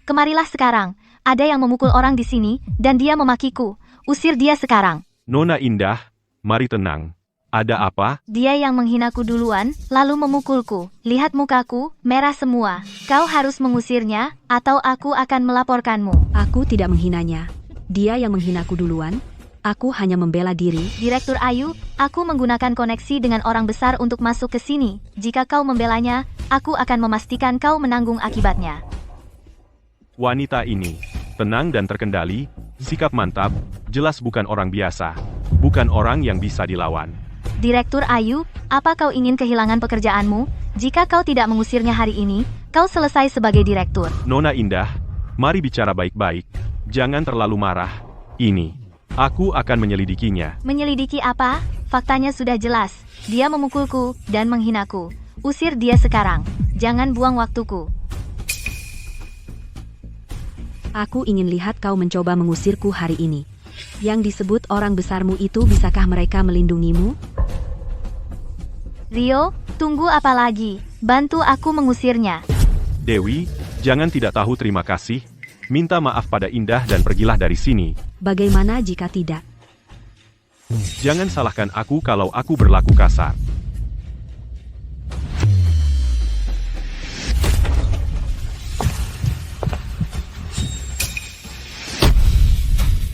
kemarilah sekarang. Ada yang memukul orang di sini, dan dia memakiku. Usir dia sekarang. Nona Indah, mari tenang. Ada apa? Dia yang menghinaku duluan, lalu memukulku. Lihat mukaku, merah semua. Kau harus mengusirnya, atau aku akan melaporkanmu. Aku tidak menghinanya. Dia yang menghinaku duluan. Aku hanya membela diri. Direktur Ayu, aku menggunakan koneksi dengan orang besar untuk masuk ke sini. Jika kau membelanya, aku akan memastikan kau menanggung akibatnya. Wanita ini, tenang dan terkendali, sikap mantap, jelas bukan orang biasa. Bukan orang yang bisa dilawan. Direktur Ayu, apa kau ingin kehilangan pekerjaanmu? Jika kau tidak mengusirnya hari ini, kau selesai sebagai direktur. Nona Indah, mari bicara baik-baik. Jangan terlalu marah. Ini, aku akan menyelidikinya. Menyelidiki apa? Faktanya sudah jelas. Dia memukulku dan menghinaku. Usir dia sekarang. Jangan buang waktuku. Aku ingin lihat kau mencoba mengusirku hari ini. Yang disebut orang besarmu itu, bisakah mereka melindungimu? Rio, tunggu apa lagi? Bantu aku mengusirnya. Dewi, jangan tidak tahu terima kasih. minta maaf pada Indah dan pergilah dari sini. Bagaimana jika tidak? Jangan salahkan aku kalau aku berlaku kasar.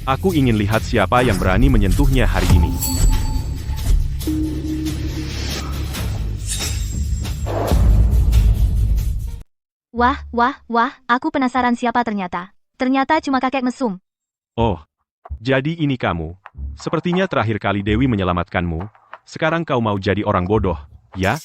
Aku ingin lihat siapa yang berani menyentuhnya hari ini. Wah, aku penasaran siapa ternyata. Ternyata cuma kakek mesum. Oh, jadi ini kamu. Sepertinya terakhir kali Dewi menyelamatkanmu. Sekarang kau mau jadi orang bodoh, ya?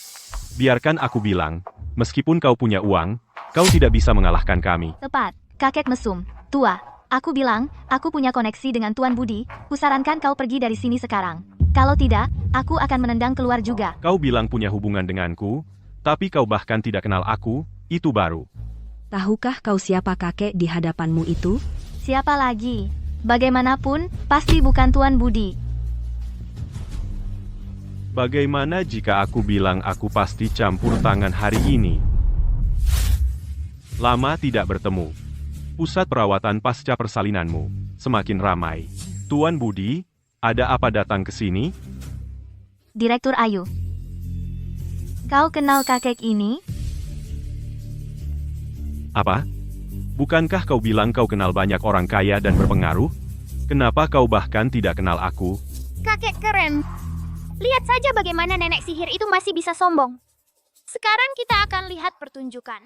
Biarkan aku bilang, meskipun kau punya uang, kau tidak bisa mengalahkan kami. Tepat, kakek mesum. Tua, aku bilang, aku punya koneksi dengan Tuan Budi. Kusarankan kau pergi dari sini sekarang. Kalau tidak, aku akan menendang keluar juga. Kau bilang punya hubungan denganku, tapi kau bahkan tidak kenal aku, itu baru. Tahukah kau siapa kakek di hadapanmu itu? Siapa lagi? Bagaimanapun, pasti bukan Tuan Budi. Bagaimana jika aku bilang aku pasti campur tangan hari ini? Lama tidak bertemu. Pusat perawatan pasca persalinanmu semakin ramai. Tuan Budi, ada apa datang ke sini? Direktur Ayu. Kau kenal kakek ini? Apa? Bukankah kau bilang kau kenal banyak orang kaya dan berpengaruh? Kenapa kau bahkan tidak kenal aku? Kakek keren. Lihat saja bagaimana nenek sihir itu masih bisa sombong. Sekarang kita akan lihat pertunjukan.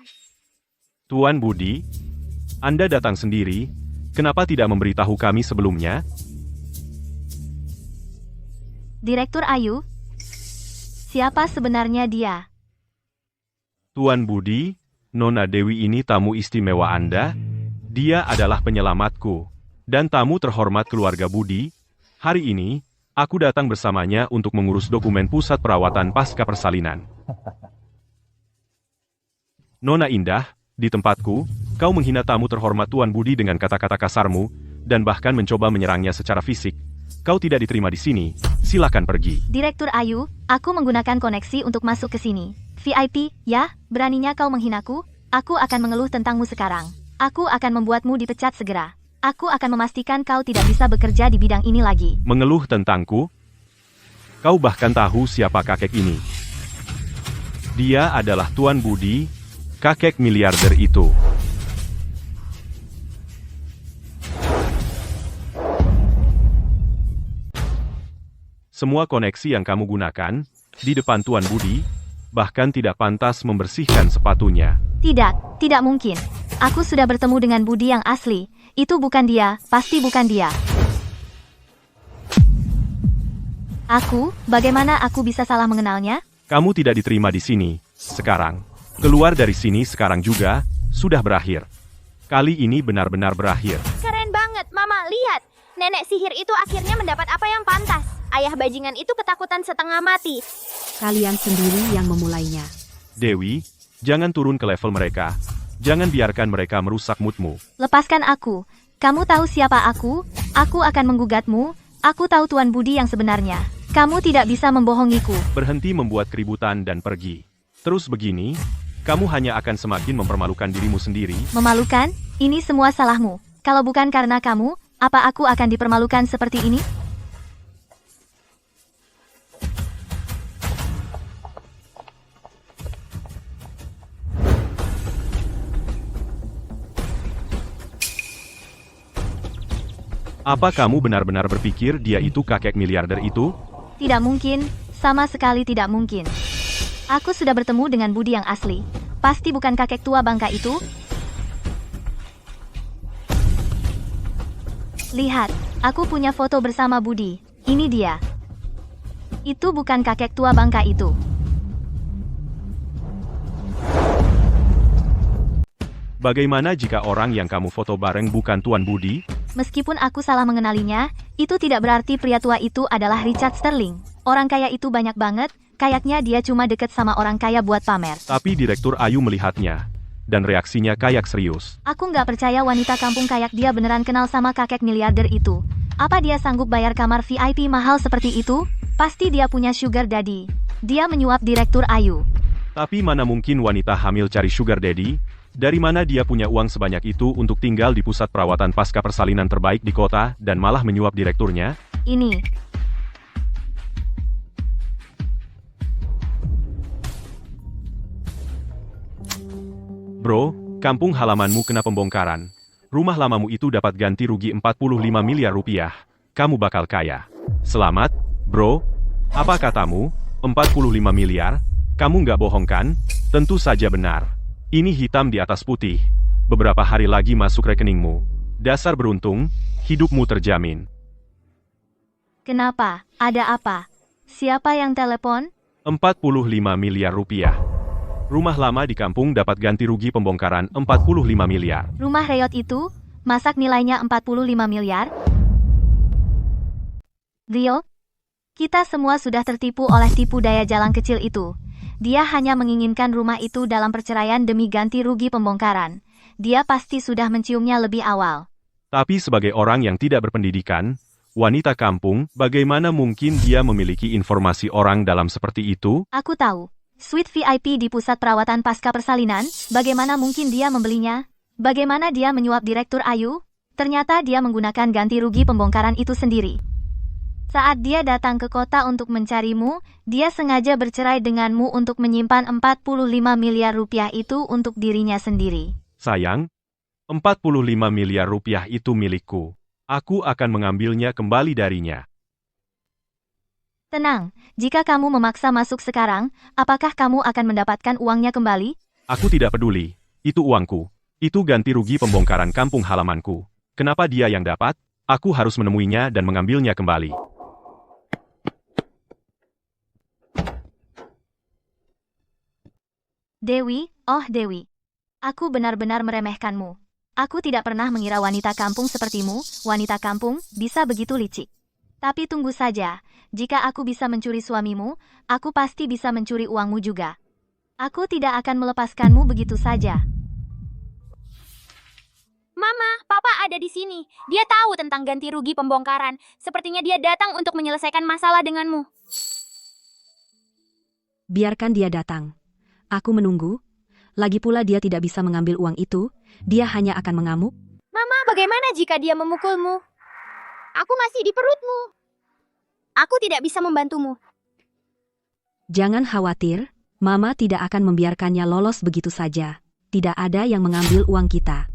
Tuan Budi, Anda datang sendiri, kenapa tidak memberitahu kami sebelumnya? Direktur Ayu? Siapa sebenarnya dia? Tuan Budi, Nona Dewi ini tamu istimewa Anda. Dia adalah penyelamatku dan tamu terhormat keluarga Budi. Hari ini, aku datang bersamanya untuk mengurus dokumen pusat perawatan pasca persalinan. Nona Indah, di tempatku, kau menghina tamu terhormat Tuan Budi dengan kata-kata kasarmu, dan bahkan mencoba menyerangnya secara fisik. Kau tidak diterima di sini, silakan pergi. Direktur Ayu, aku menggunakan koneksi untuk masuk ke sini. VIP, ya, beraninya kau menghinaku? Aku akan mengeluh tentangmu sekarang. Aku akan membuatmu dipecat segera. Aku akan memastikan kau tidak bisa bekerja di bidang ini lagi. Mengeluh tentangku? Kau bahkan tahu siapa kakek ini. Dia adalah Tuan Budi, kakek miliarder itu. Semua koneksi yang kamu gunakan, di depan Tuan Budi, bahkan tidak pantas membersihkan sepatunya. Tidak mungkin. Aku sudah bertemu dengan Budi yang asli. Itu bukan dia, pasti bukan dia. Bagaimana aku bisa salah mengenalnya? Kamu tidak diterima di sini, sekarang. Keluar dari sini sekarang juga, sudah berakhir. Kali ini benar-benar berakhir. Keren banget, Mama. Lihat. Nenek sihir itu akhirnya mendapat apa yang pantas. Ayah bajingan itu ketakutan setengah mati. Kalian sendiri yang memulainya. Dewi, jangan turun ke level mereka. Jangan biarkan mereka merusak moodmu. Lepaskan aku. Kamu tahu siapa aku? Aku akan menggugatmu. Aku tahu Tuan Budi yang sebenarnya. Kamu tidak bisa membohongiku. Berhenti membuat keributan dan pergi. Terus begini, kamu hanya akan semakin mempermalukan dirimu sendiri. Memalukan? Ini semua salahmu. Kalau bukan karena kamu, apa aku akan dipermalukan seperti ini? Apa kamu benar-benar berpikir dia itu kakek miliarder itu? Tidak mungkin, sama sekali tidak mungkin. Aku sudah bertemu dengan Budi yang asli. Pasti bukan kakek tua bangka itu. Lihat, aku punya foto bersama Budi. Ini dia. Itu bukan kakek tua bangka itu. Bagaimana jika orang yang kamu foto bareng bukan Tuan Budi? Meskipun aku salah mengenalinya, itu tidak berarti pria tua itu adalah Richard Sterling. Orang kaya itu banyak banget, kayaknya dia cuma deket sama orang kaya buat pamer. Tapi Direktur Ayu melihatnya, dan reaksinya kayak serius. Aku nggak percaya wanita kampung kayak dia beneran kenal sama kakek miliarder itu. Apa dia sanggup bayar kamar VIP mahal seperti itu? Pasti dia punya sugar daddy. Dia menyuap Direktur Ayu. Tapi mana mungkin wanita hamil cari sugar daddy? Dari mana dia punya uang sebanyak itu untuk tinggal di pusat perawatan pasca persalinan terbaik di kota dan malah menyuap direkturnya? Ini. Bro, kampung halamanmu kena pembongkaran. Rumah lamamu itu dapat ganti rugi 45 miliar rupiah. Kamu bakal kaya. Selamat, bro. Apa katamu? 45 miliar? Kamu nggak bohong kan? Tentu saja benar. Ini hitam di atas putih. Beberapa hari lagi masuk rekeningmu. Dasar beruntung, hidupmu terjamin. Kenapa? Ada apa? Siapa yang telepon? 45 miliar rupiah. Rumah lama di kampung dapat ganti rugi pembongkaran 45 miliar. Rumah Reyot itu, masak nilainya 45 miliar? Leo, kita semua sudah tertipu oleh tipu daya jalan kecil itu. Dia hanya menginginkan rumah itu dalam perceraian demi ganti rugi pembongkaran. Dia pasti sudah menciumnya lebih awal. Tapi sebagai orang yang tidak berpendidikan, wanita kampung, bagaimana mungkin dia memiliki informasi orang dalam seperti itu? Aku tahu. Suite VIP di pusat perawatan pasca persalinan, bagaimana mungkin dia membelinya? Bagaimana dia menyuap Direktur Ayu? Ternyata dia menggunakan ganti rugi pembongkaran itu sendiri. Saat dia datang ke kota untuk mencarimu, dia sengaja bercerai denganmu untuk menyimpan 45 miliar rupiah itu untuk dirinya sendiri. Sayang, 45 miliar rupiah itu milikku. Aku akan mengambilnya kembali darinya. Tenang, jika kamu memaksa masuk sekarang, apakah kamu akan mendapatkan uangnya kembali? Aku tidak peduli. Itu uangku. Itu ganti rugi pembongkaran kampung halamanku. Kenapa dia yang dapat? Aku harus menemuinya dan mengambilnya kembali. Dewi, oh Dewi. Aku benar-benar meremehkanmu. Aku tidak pernah mengira wanita kampung sepertimu, wanita kampung, bisa begitu licik. Tapi tunggu saja, jika aku bisa mencuri suamimu, aku pasti bisa mencuri uangmu juga. Aku tidak akan melepaskanmu begitu saja. Mama, Papa ada di sini. Dia tahu tentang ganti rugi pembongkaran. Sepertinya dia datang untuk menyelesaikan masalah denganmu. Biarkan dia datang. Aku menunggu. Lagi pula dia tidak bisa mengambil uang itu. Dia hanya akan mengamuk. Mama, bagaimana jika dia memukulmu? Aku masih di perutmu. Aku tidak bisa membantumu. Jangan khawatir, Mama tidak akan membiarkannya lolos begitu saja. Tidak ada yang mengambil uang kita.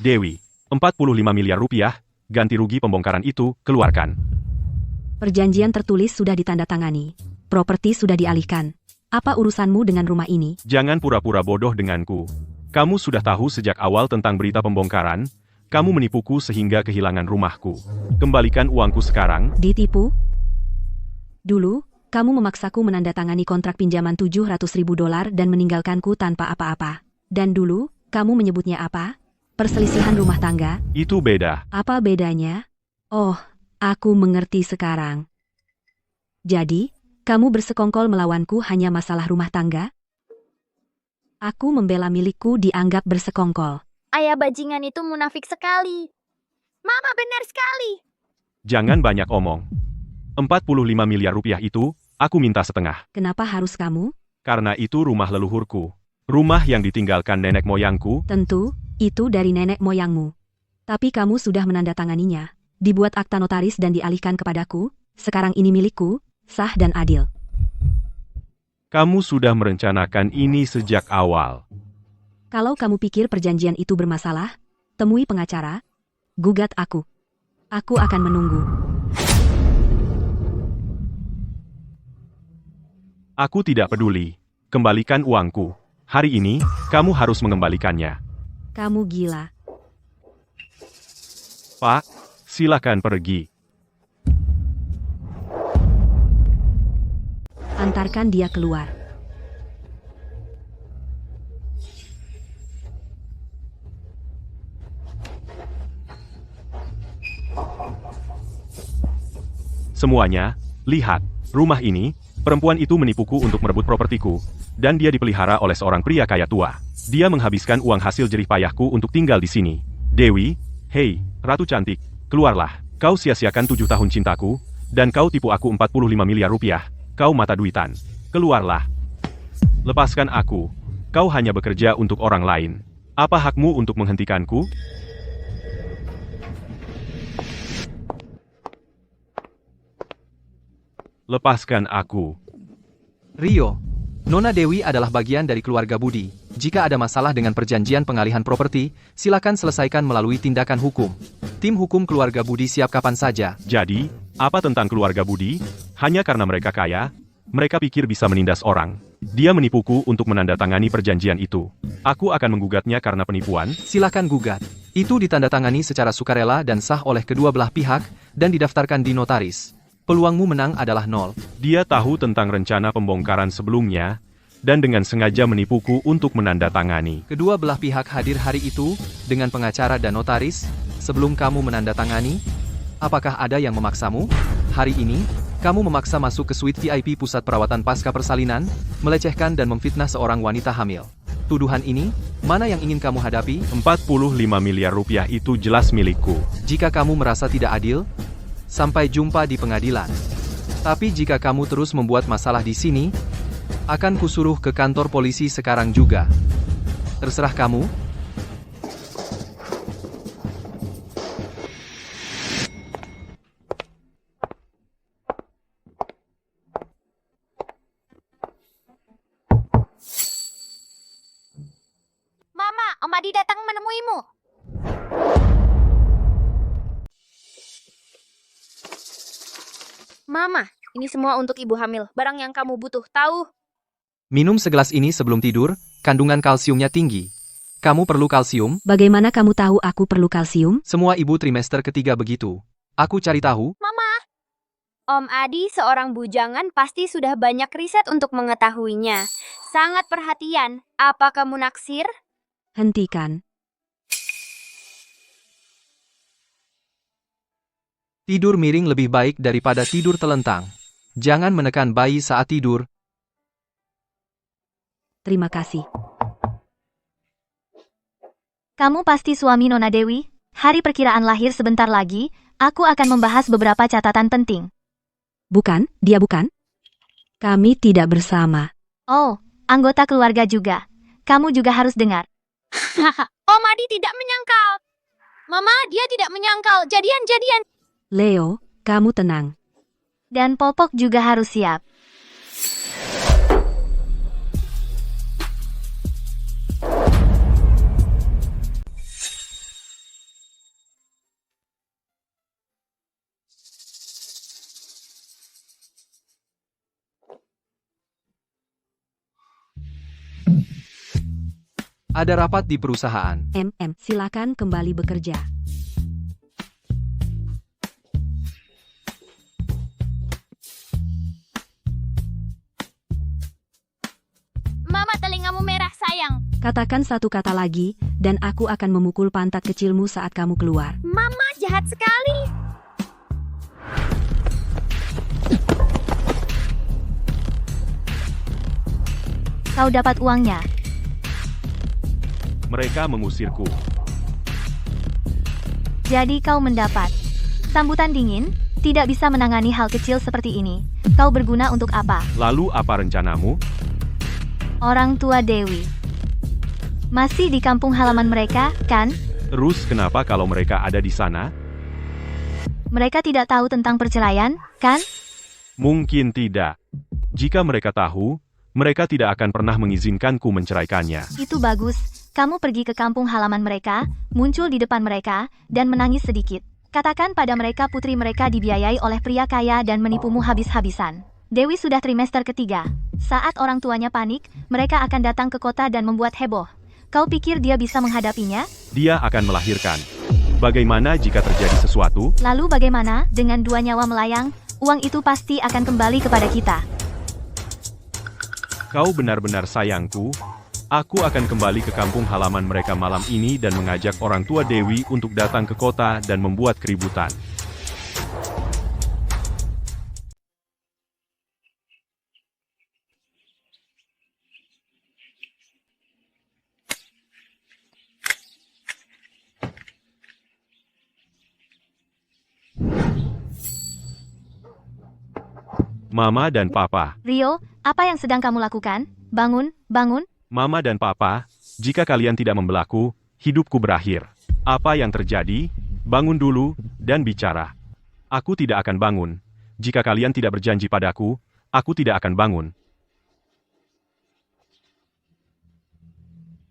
Dewi, 45 miliar rupiah, ganti rugi pembongkaran itu, keluarkan. Perjanjian tertulis sudah ditandatangani. Properti sudah dialihkan. Apa urusanmu dengan rumah ini? Jangan pura-pura bodoh denganku. Kamu sudah tahu sejak awal tentang berita pembongkaran. Kamu menipuku sehingga kehilangan rumahku. Kembalikan uangku sekarang. Ditipu? Dulu, kamu memaksaku menandatangani kontrak pinjaman $700.000 dan meninggalkanku tanpa apa-apa. Dan dulu, kamu menyebutnya apa? Perselisihan rumah tangga? Itu beda. Apa bedanya? Oh, aku mengerti sekarang. Jadi, kamu bersekongkol melawanku hanya masalah rumah tangga? Aku membela milikku dianggap bersekongkol. Ayah bajingan itu munafik sekali. Mama benar sekali. Jangan banyak omong. 45 miliar rupiah itu, aku minta setengah. Kenapa harus kamu? Karena itu rumah leluhurku. Rumah yang ditinggalkan nenek moyangku. Tentu, itu dari nenek moyangmu. Tapi kamu sudah menandatanganinya. Dibuat akta notaris dan dialihkan kepadaku. Sekarang ini milikku. Sah dan adil. Kamu sudah merencanakan ini sejak awal. Kalau kamu pikir perjanjian itu bermasalah, temui pengacara, gugat aku. Aku akan menunggu. Aku tidak peduli. Kembalikan uangku. Hari ini, kamu harus mengembalikannya. Kamu gila. Pak, silakan pergi. Antarkan dia keluar. Semuanya, lihat, rumah ini, perempuan itu menipuku untuk merebut propertiku, dan dia dipelihara oleh seorang pria kaya tua. Dia menghabiskan uang hasil jerih payahku untuk tinggal di sini. Dewi, hei, Ratu cantik, keluarlah. Kau sia-siakan 7 tahun cintaku, Dan kau tipu aku 45 miliar rupiah. Kau mata duitan. Keluarlah. Lepaskan aku. Kau hanya bekerja untuk orang lain. Apa hakmu untuk menghentikanku? Lepaskan aku. Rio, Nona Dewi adalah bagian dari keluarga Budi. Jika ada masalah dengan perjanjian pengalihan properti, silakan selesaikan melalui tindakan hukum. Tim hukum keluarga Budi siap kapan saja. Jadi, apa tentang keluarga Budi? Hanya karena mereka kaya, mereka pikir bisa menindas orang. Dia menipuku untuk menandatangani perjanjian itu. Aku akan menggugatnya karena penipuan. Silakan gugat. Itu ditandatangani secara sukarela dan sah oleh kedua belah pihak, dan didaftarkan di notaris. Peluangmu menang adalah 0. Dia tahu tentang rencana pembongkaran sebelumnya, dan dengan sengaja menipuku untuk menandatangani. Kedua belah pihak hadir hari itu, dengan pengacara dan notaris. Sebelum kamu menandatangani, apakah ada yang memaksamu? Hari ini, kamu memaksa masuk ke suite VIP pusat perawatan pasca persalinan, melecehkan dan memfitnah seorang wanita hamil. Tuduhan ini, mana yang ingin kamu hadapi? 45 miliar rupiah itu jelas milikku. Jika kamu merasa tidak adil, sampai jumpa di pengadilan. Tapi jika kamu terus membuat masalah di sini, akan kusuruh ke kantor polisi sekarang juga. Terserah kamu. Mama, Om Adi datang menemuimu. Mama, ini semua untuk ibu hamil. Barang yang kamu butuh, tahu? Minum segelas ini sebelum tidur, kandungan kalsiumnya tinggi. Kamu perlu kalsium? Bagaimana kamu tahu aku perlu kalsium? Semua ibu trimester ketiga begitu. Aku cari tahu. Mama, Om Adi seorang bujangan pasti sudah banyak riset untuk mengetahuinya. Sangat perhatian. Apa kamu naksir? Hentikan. Tidur miring lebih baik daripada tidur telentang. Jangan menekan bayi saat tidur. Terima kasih. Kamu pasti suami Nona Dewi? Hari perkiraan lahir sebentar lagi, aku akan membahas beberapa catatan penting. Bukan, dia bukan. Kami tidak bersama. Oh, anggota keluarga juga. Kamu juga harus dengar. Om Adi tidak menyangkal. Mama, dia tidak menyangkal. Jadian-jadian. Leo, kamu tenang. Dan Popok juga harus siap. Ada rapat di perusahaan. Silakan kembali bekerja. Mama, telingamu merah, sayang. Katakan satu kata lagi, dan aku akan memukul pantat kecilmu saat kamu keluar. Mama jahat sekali. Kau dapat uangnya. Mereka mengusirku. Jadi kau mendapat sambutan dingin, tidak bisa menangani hal kecil seperti ini. Kau berguna untuk apa? Lalu apa rencanamu? Orang tua Dewi. Masih di kampung halaman mereka, kan? Terus kenapa kalau mereka ada di sana? Mereka tidak tahu tentang perceraian, kan? Mungkin tidak. Jika mereka tahu, mereka tidak akan pernah mengizinkanku menceraikannya. Itu bagus. Kamu pergi ke kampung halaman mereka, muncul di depan mereka, dan menangis sedikit. Katakan pada mereka putri mereka dibiayai oleh pria kaya dan menipumu habis-habisan. Dewi sudah trimester ketiga. Saat orang tuanya panik, mereka akan datang ke kota dan membuat heboh. Kau pikir dia bisa menghadapinya? Dia akan melahirkan. Bagaimana jika terjadi sesuatu? Lalu bagaimana dengan 2 nyawa melayang? Uang itu pasti akan kembali kepada kita. Kau benar-benar sayangku. Aku akan kembali ke kampung halaman mereka malam ini dan mengajak orang tua Dewi untuk datang ke kota dan membuat keributan. Mama dan Papa. Rio, apa yang sedang kamu lakukan? Bangun, bangun. Mama dan Papa, jika kalian tidak membelaku, hidupku berakhir. Apa yang terjadi? Bangun dulu, dan bicara. Aku tidak akan bangun. Jika kalian tidak berjanji padaku, aku tidak akan bangun.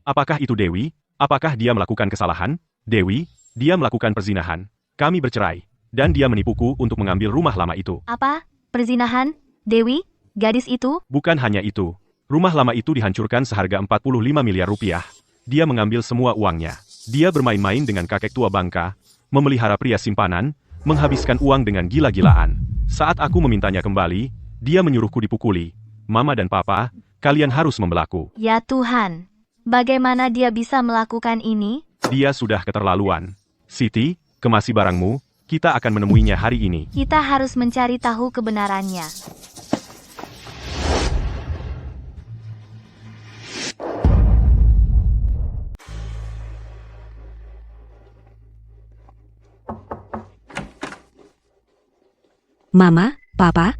Apakah itu Dewi? Apakah dia melakukan kesalahan? Dewi, dia melakukan perzinahan. Kami bercerai. Dan dia menipuku untuk mengambil rumah lama itu. Apa? Perzinahan? Dewi? Gadis itu? Bukan hanya itu. Rumah lama itu dihancurkan seharga 45 miliar rupiah. Dia mengambil semua uangnya. Dia bermain-main dengan kakek tua bangka, memelihara pria simpanan, menghabiskan uang dengan gila-gilaan. Saat aku memintanya kembali, dia menyuruhku dipukuli. Mama dan Papa, kalian harus membelaku. Ya Tuhan. Bagaimana dia bisa melakukan ini? Dia sudah keterlaluan. Siti, kemasi barangmu, kita akan menemuinya hari ini. Kita harus mencari tahu kebenarannya. Mama, Papa,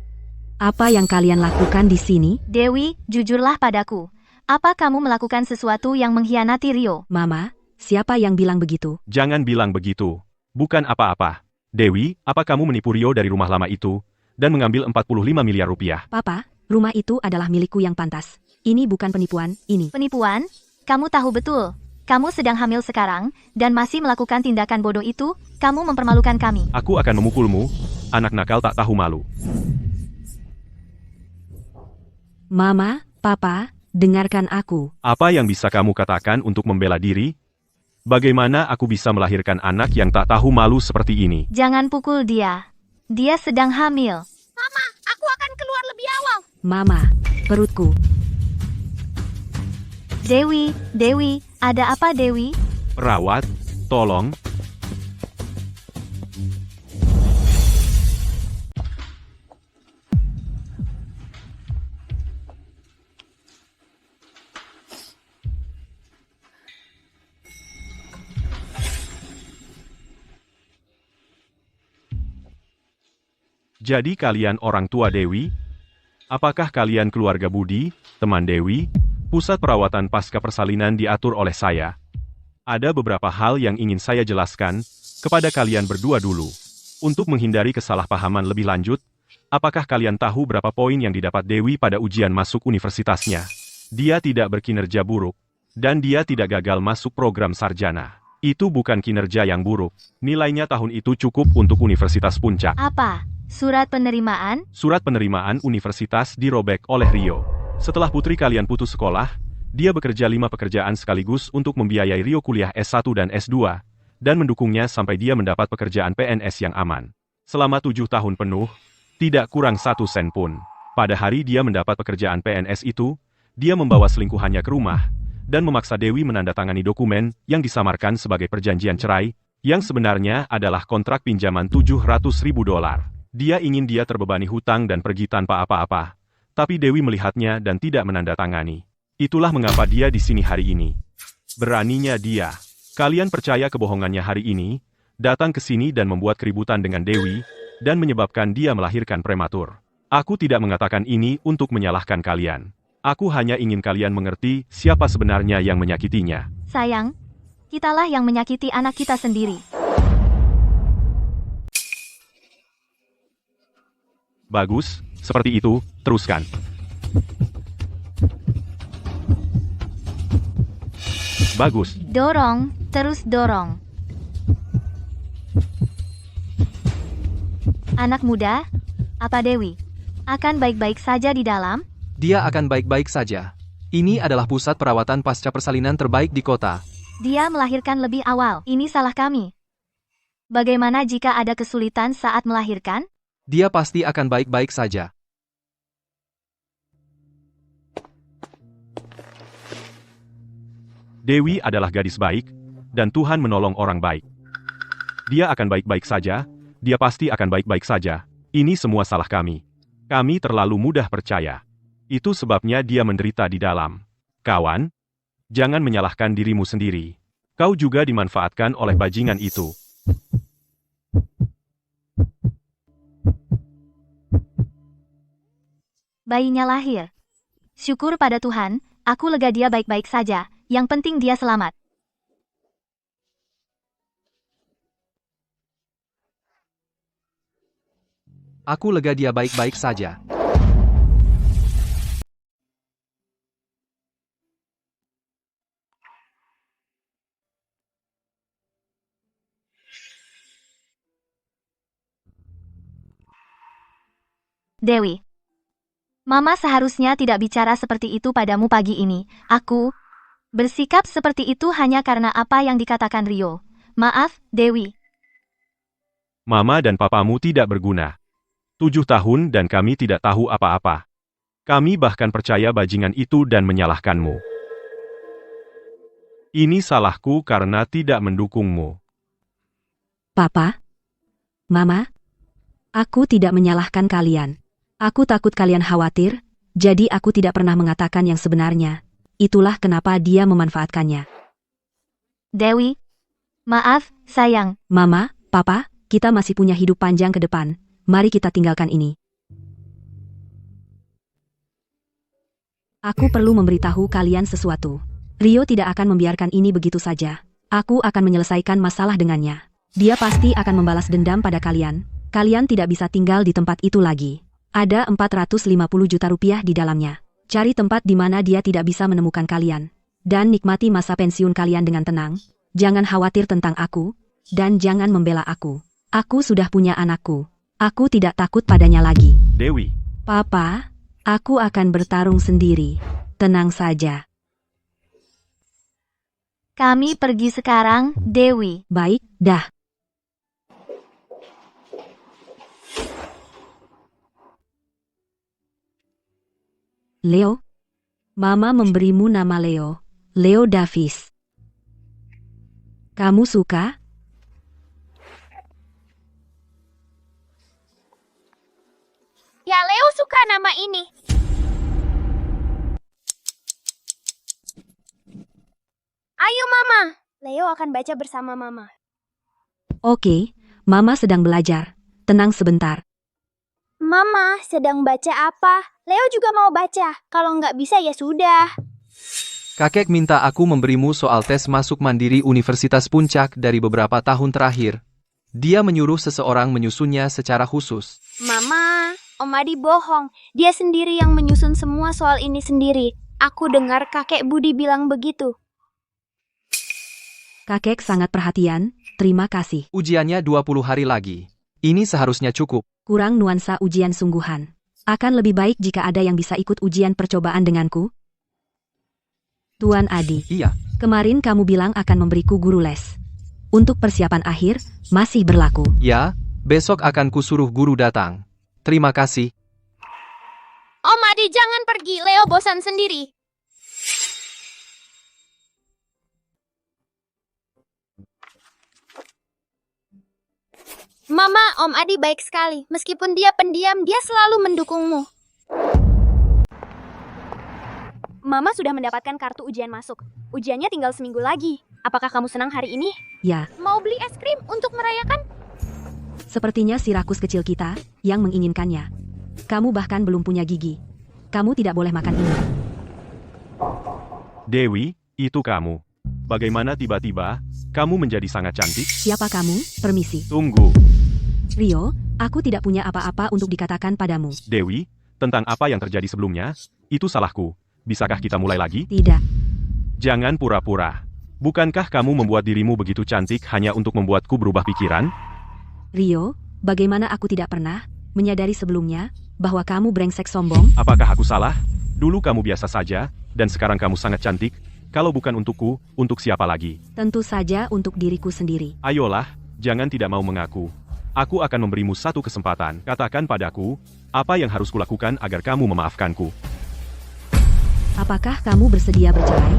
apa yang kalian lakukan di sini? Dewi, jujurlah padaku. Apa kamu melakukan sesuatu yang mengkhianati Rio? Mama, siapa yang bilang begitu? Jangan bilang begitu. Bukan apa-apa. Dewi, apa kamu menipu Rio dari rumah lama itu, dan mengambil 45 miliar rupiah? Papa, rumah itu adalah milikku yang pantas. Ini bukan penipuan, ini. Penipuan? Kamu tahu betul. Kamu sedang hamil sekarang, dan masih melakukan tindakan bodoh itu, kamu mempermalukan kami. Aku akan memukulmu, anak nakal tak tahu malu. Mama, Papa, dengarkan aku. Apa yang bisa kamu katakan untuk membela diri? Bagaimana aku bisa melahirkan anak yang tak tahu malu seperti ini? Jangan pukul dia. Dia sedang hamil. Mama, aku akan keluar lebih awal. Mama, perutku. Dewi, Dewi, ada apa Dewi? Perawat, tolong. Jadi kalian orang tua Dewi? Apakah kalian keluarga Budi, teman Dewi? Pusat perawatan pasca persalinan diatur oleh saya. Ada beberapa hal yang ingin saya jelaskan kepada kalian berdua dulu. Untuk menghindari kesalahpahaman lebih lanjut, apakah kalian tahu berapa poin yang didapat Dewi pada ujian masuk universitasnya? Dia tidak berkinerja buruk, dan dia tidak gagal masuk program sarjana. Itu bukan kinerja yang buruk. Nilainya tahun itu cukup untuk Universitas Puncak. Apa? Surat penerimaan? Surat penerimaan universitas dirobek oleh Rio. Setelah putri kalian putus sekolah, dia bekerja 5 pekerjaan sekaligus untuk membiayai Rio kuliah S1 dan S2, dan mendukungnya sampai dia mendapat pekerjaan PNS yang aman. Selama 7 tahun penuh, tidak kurang 1 sen pun. Pada hari dia mendapat pekerjaan PNS itu, dia membawa selingkuhannya ke rumah, dan memaksa Dewi menandatangani dokumen yang disamarkan sebagai perjanjian cerai, yang sebenarnya adalah kontrak pinjaman $700.000. Dia ingin dia terbebani hutang dan pergi tanpa apa-apa. Tapi Dewi melihatnya dan tidak menandatangani. Itulah mengapa dia di sini hari ini. Beraninya dia. Kalian percaya kebohongannya hari ini, datang ke sini dan membuat keributan dengan Dewi, dan menyebabkan dia melahirkan prematur. Aku tidak mengatakan ini untuk menyalahkan kalian. Aku hanya ingin kalian mengerti siapa sebenarnya yang menyakitinya. Sayang, kitalah yang menyakiti anak kita sendiri. Bagus, seperti itu, teruskan. Bagus. Dorong, terus dorong. Anak muda, apa Dewi akan baik-baik saja di dalam? Dia akan baik-baik saja. Ini adalah pusat perawatan pasca persalinan terbaik di kota. Dia melahirkan lebih awal. Ini salah kami. Bagaimana jika ada kesulitan saat melahirkan? Dia pasti akan baik-baik saja. Dewi adalah gadis baik, dan Tuhan menolong orang baik. Dia akan baik-baik saja, dia pasti akan baik-baik saja. Ini semua salah kami. Kami terlalu mudah percaya. Itu sebabnya dia menderita di dalam. Kawan, jangan menyalahkan dirimu sendiri. Kau juga dimanfaatkan oleh bajingan itu. Bayinya lahir. Syukur pada Tuhan, aku lega dia baik-baik saja, yang penting dia selamat. Aku lega dia baik-baik saja. Dewi. Mama seharusnya tidak bicara seperti itu padamu pagi ini. Aku bersikap seperti itu hanya karena apa yang dikatakan Rio. Maaf, Dewi. Mama dan papamu tidak berguna. 7 tahun dan kami tidak tahu apa-apa. Kami bahkan percaya bajingan itu dan menyalahkanmu. Ini salahku karena tidak mendukungmu. Papa, Mama, aku tidak menyalahkan kalian. Aku takut kalian khawatir, jadi aku tidak pernah mengatakan yang sebenarnya. Itulah kenapa dia memanfaatkannya. Dewi. Maaf, sayang. Mama, Papa, kita masih punya hidup panjang ke depan. Mari kita tinggalkan ini. Aku perlu memberitahu kalian sesuatu. Rio tidak akan membiarkan ini begitu saja. Aku akan menyelesaikan masalah dengannya. Dia pasti akan membalas dendam pada kalian. Kalian tidak bisa tinggal di tempat itu lagi. Ada 450 juta rupiah di dalamnya. Cari tempat di mana dia tidak bisa menemukan kalian. Dan nikmati masa pensiun kalian dengan tenang. Jangan khawatir tentang aku. Dan jangan membela aku. Aku sudah punya anakku. Aku tidak takut padanya lagi. Dewi. Papa, aku akan bertarung sendiri. Tenang saja. Kami pergi sekarang, Dewi. Baik, dah. Leo? Mama memberimu nama Leo. Leo Davis. Kamu suka? Ya, Leo suka nama ini. Ayo, Mama. Leo akan baca bersama Mama. Oke, Mama sedang belajar. Tenang sebentar. Mama, sedang baca apa? Leo juga mau baca. Kalau nggak bisa ya sudah. Kakek minta aku memberimu soal tes masuk mandiri Universitas Puncak dari beberapa tahun terakhir. Dia menyuruh seseorang menyusunnya secara khusus. Mama, Om Adi bohong. Dia sendiri yang menyusun semua soal ini sendiri. Aku dengar kakek Budi bilang begitu. Kakek sangat perhatian, terima kasih. Ujiannya 20 hari lagi. Ini seharusnya cukup. Kurang nuansa ujian sungguhan. Akan lebih baik jika ada yang bisa ikut ujian percobaan denganku. Tuan Adi, Iya. kemarin kamu bilang akan memberiku guru les. Untuk persiapan akhir, masih berlaku. Ya, besok akan kusuruh guru datang. Terima kasih. Om Adi jangan pergi, Leo bosan sendiri. Mama, Om Adi baik sekali. Meskipun dia pendiam, dia selalu mendukungmu. Mama sudah mendapatkan kartu ujian masuk. Ujiannya tinggal seminggu lagi. Apakah kamu senang hari ini? Ya, Mau beli es krim untuk merayakan? sepertinya si rakus kecil kita yang menginginkannya. Kamu bahkan belum punya gigi. Kamu tidak boleh makan ini. Dewi, itu kamu. Bagaimana tiba-tiba kamu menjadi sangat cantik? Siapa kamu? Permisi. Tunggu. Rio, aku tidak punya apa-apa untuk dikatakan padamu. Dewi, tentang apa yang terjadi sebelumnya, itu salahku. Bisakah kita mulai lagi? Tidak. Jangan pura-pura. Bukankah kamu membuat dirimu begitu cantik hanya untuk membuatku berubah pikiran? Rio, bagaimana aku tidak pernah menyadari sebelumnya bahwa kamu brengsek sombong? Apakah aku salah? Dulu kamu biasa saja, dan sekarang kamu sangat cantik. Kalau bukan untukku, untuk siapa lagi? Tentu saja untuk diriku sendiri. Ayolah, jangan tidak mau mengaku. Aku akan memberimu satu kesempatan. Katakan padaku, apa yang harus kulakukan agar kamu memaafkanku? Apakah kamu bersedia bercerai?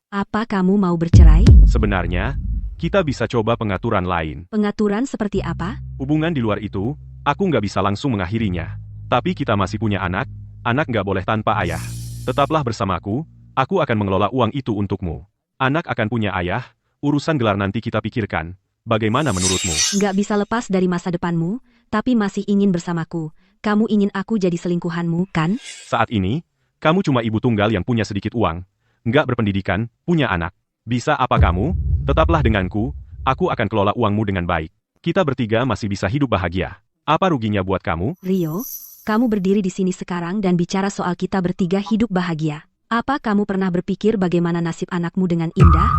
Apa kamu mau bercerai? Sebenarnya, kita bisa coba pengaturan lain. Pengaturan seperti apa? Hubungan di luar itu, aku nggak bisa langsung mengakhirinya. Tapi kita masih punya anak nggak boleh tanpa ayah. Tetaplah bersamaku, aku akan mengelola uang itu untukmu. Anak akan punya ayah, urusan gelar nanti kita pikirkan. Bagaimana menurutmu? Nggak bisa lepas dari masa depanmu, tapi masih ingin bersamaku. kamu ingin aku jadi selingkuhanmu, kan? Saat ini, kamu cuma ibu tunggal yang punya sedikit uang, nggak berpendidikan, punya anak. Bisa apa kamu? Tetaplah denganku, aku akan kelola uangmu dengan baik. Kita bertiga masih bisa hidup bahagia. Apa ruginya buat kamu? Rio, kamu berdiri di sini sekarang dan bicara soal kita bertiga hidup bahagia. Apa kamu pernah berpikir bagaimana nasib anakmu dengan Indah?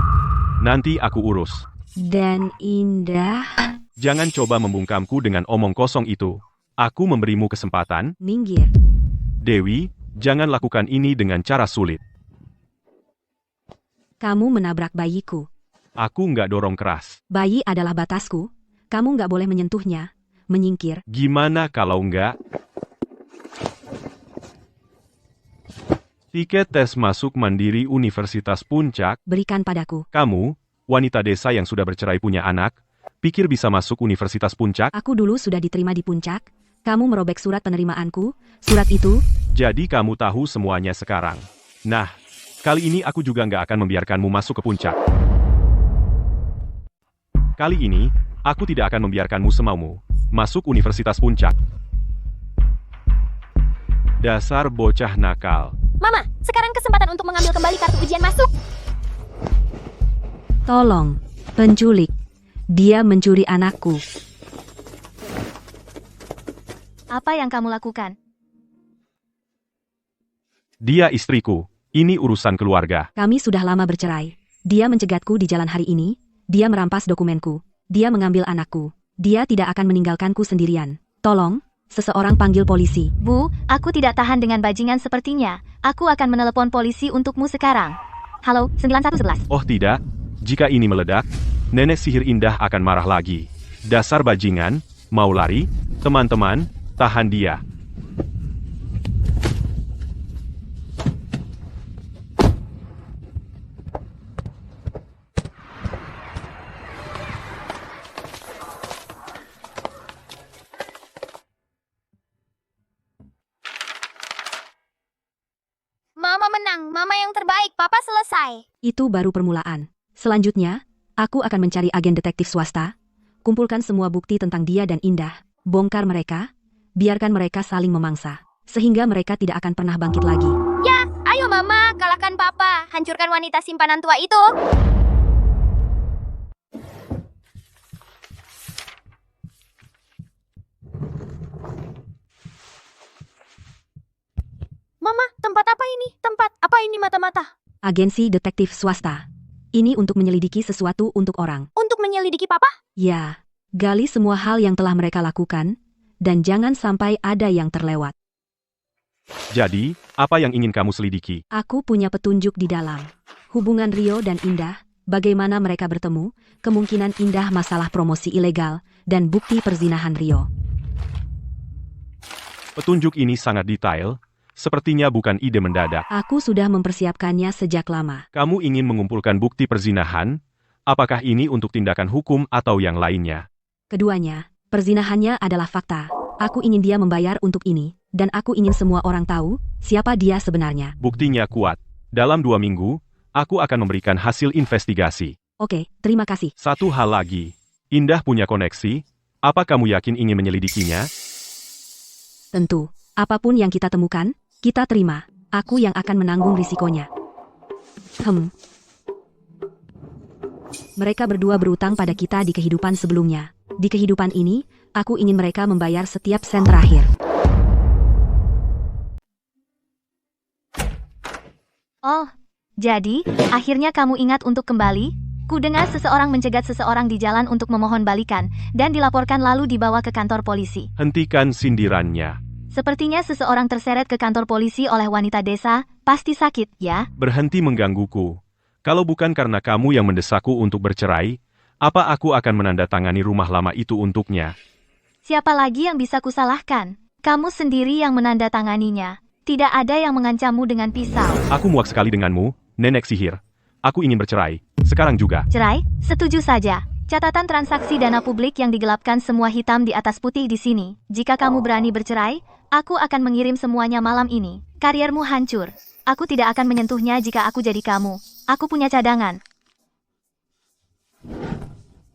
Nanti aku urus. Dan Indah... Jangan coba membungkamku dengan omong kosong itu. Aku memberimu kesempatan. Minggir. Dewi, jangan lakukan ini dengan cara sulit. Kamu menabrak bayiku. Aku nggak dorong keras. Bayi adalah batasku. Kamu nggak boleh menyentuhnya. Menyingkir. Gimana kalau nggak? Tiket tes masuk Mandiri Universitas Puncak. Berikan padaku. Kamu, wanita desa yang sudah bercerai punya anak, pikir bisa masuk Universitas Puncak? Aku dulu sudah diterima di Puncak. Kamu merobek surat penerimaanku. Surat itu... Jadi kamu tahu semuanya sekarang. Nah, kali ini aku juga nggak akan membiarkanmu masuk ke puncak. Kali ini, aku tidak akan membiarkanmu semaumu masuk Universitas Puncak. Dasar bocah nakal. Mama, sekarang kesempatan untuk mengambil kembali kartu ujian masuk. Tolong, penculik. Dia mencuri anakku. Apa yang kamu lakukan? Dia istriku. Ini urusan keluarga. Kami sudah lama bercerai. Dia mencegatku di jalan hari ini. Dia merampas dokumenku. Dia mengambil anakku. Dia tidak akan meninggalkanku sendirian. Tolong, seseorang panggil polisi. Bu, aku tidak tahan dengan bajingan sepertinya. Aku akan menelepon polisi untukmu sekarang. Halo, 9111. Oh tidak, jika ini meledak, nenek sihir indah akan marah lagi. Dasar bajingan, mau lari? Teman-teman, tahan dia. Mama menang, Mama yang terbaik, Papa selesai. Itu baru permulaan. Selanjutnya, aku akan mencari agen detektif swasta, kumpulkan semua bukti tentang dia dan Indah, bongkar mereka, biarkan mereka saling memangsa, sehingga mereka tidak akan pernah bangkit lagi. Ya, ayo Mama, kalahkan Papa, hancurkan wanita simpanan tua itu. Mama, tempat apa ini? Tempat apa ini mata-mata? Agensi detektif swasta. Ini untuk menyelidiki sesuatu untuk orang. Untuk menyelidiki Papa? Ya, gali semua hal yang telah mereka lakukan, dan jangan sampai ada yang terlewat. Jadi, apa yang ingin kamu selidiki? Aku punya petunjuk di dalam. Hubungan Rio dan Indah, bagaimana mereka bertemu, kemungkinan Indah masalah promosi ilegal, dan bukti perzinahan Rio. Petunjuk ini sangat detail, sepertinya bukan ide mendadak. Aku sudah mempersiapkannya sejak lama. Kamu ingin mengumpulkan bukti perzinahan? Apakah ini untuk tindakan hukum atau yang lainnya? Keduanya, perzinahannya adalah fakta. Aku ingin dia membayar untuk ini, dan aku ingin semua orang tahu siapa dia sebenarnya. Buktinya kuat. Dalam 2 minggu, aku akan memberikan hasil investigasi. Oke, terima kasih. Satu hal lagi, Indah punya koneksi. Apa kamu yakin ingin menyelidikinya? Tentu, apapun yang kita temukan, kita terima. Aku yang akan menanggung risikonya. Mereka berdua berutang pada kita di kehidupan sebelumnya. Di kehidupan ini, aku ingin mereka membayar setiap sen terakhir. Oh, jadi, akhirnya kamu ingat untuk kembali? Ku dengar seseorang mencegat seseorang di jalan untuk memohon balikan, dan dilaporkan lalu dibawa ke kantor polisi. Hentikan sindirannya. Sepertinya seseorang terseret ke kantor polisi oleh wanita desa, pasti sakit, ya? Berhenti menggangguku. Kalau bukan karena kamu yang mendesakku untuk bercerai, apa aku akan menandatangani rumah lama itu untuknya? Siapa lagi yang bisa kusalahkan? Kamu sendiri yang menandatanganinya. Tidak ada yang mengancammu dengan pisau. Aku muak sekali denganmu, nenek sihir. Aku ingin bercerai. Sekarang juga. Cerai? Setuju saja. Catatan transaksi dana publik yang digelapkan semua hitam di atas putih di sini. Jika kamu berani bercerai, aku akan mengirim semuanya malam ini. Kariermu hancur. Aku tidak akan menyentuhnya jika aku jadi kamu. Aku punya cadangan.